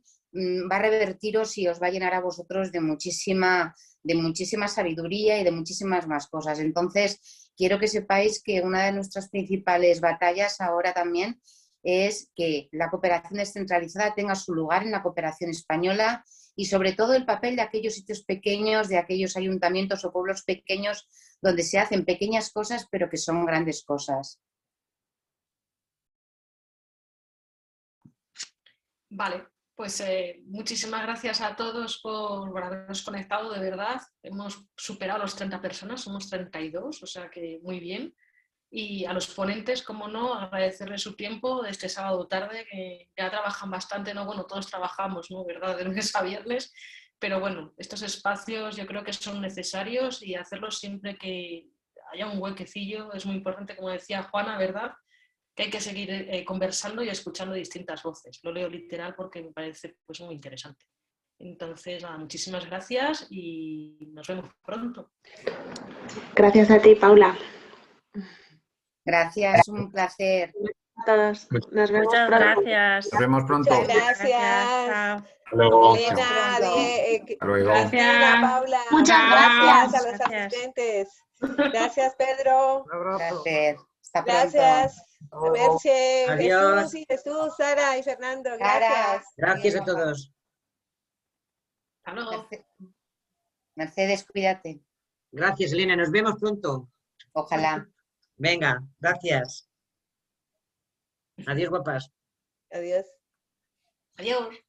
va a revertiros y os va a llenar a vosotros de muchísima sabiduría y de muchísimas más cosas. Entonces, quiero que sepáis que una de nuestras principales batallas ahora también es que la cooperación descentralizada tenga su lugar en la cooperación española y sobre todo el papel de aquellos sitios pequeños, de aquellos ayuntamientos o pueblos pequeños donde se hacen pequeñas cosas pero que son grandes cosas. Vale, pues muchísimas gracias a todos por habernos conectado, de verdad. Hemos superado los 30 personas, somos 32, o sea que muy bien. Y a los ponentes, como no, agradecerles su tiempo de este sábado tarde, que ya trabajan bastante, ¿no? Bueno, todos trabajamos, ¿no? ¿Verdad? De lunes a viernes, pero bueno, estos espacios yo creo que son necesarios y hacerlos siempre que haya un huequecillo es muy importante, como decía Juana, ¿verdad? Que hay que seguir conversando y escuchando distintas voces. Lo leo literal porque me parece pues, muy interesante. Entonces, nada, muchísimas gracias y nos vemos pronto. Gracias a ti, Paula. Gracias, un placer. A todos. Nos vemos Muchas pronto. gracias. Nos vemos pronto. Muchas gracias. Chao. Hasta luego. Elena, Hasta luego. Cristina, Paula. Muchas gracias. A los asistentes. Gracias, Pedro. Un abrazo. Placer. Hasta pronto. Gracias. Merche, Adiós. Jesús, Sara y Fernando. Sara. Gracias. Gracias a todos. Hasta luego. Mercedes, cuídate. Gracias, Elena. Nos vemos pronto. Ojalá. Venga, gracias. Adiós, guapas. Adiós. Adiós.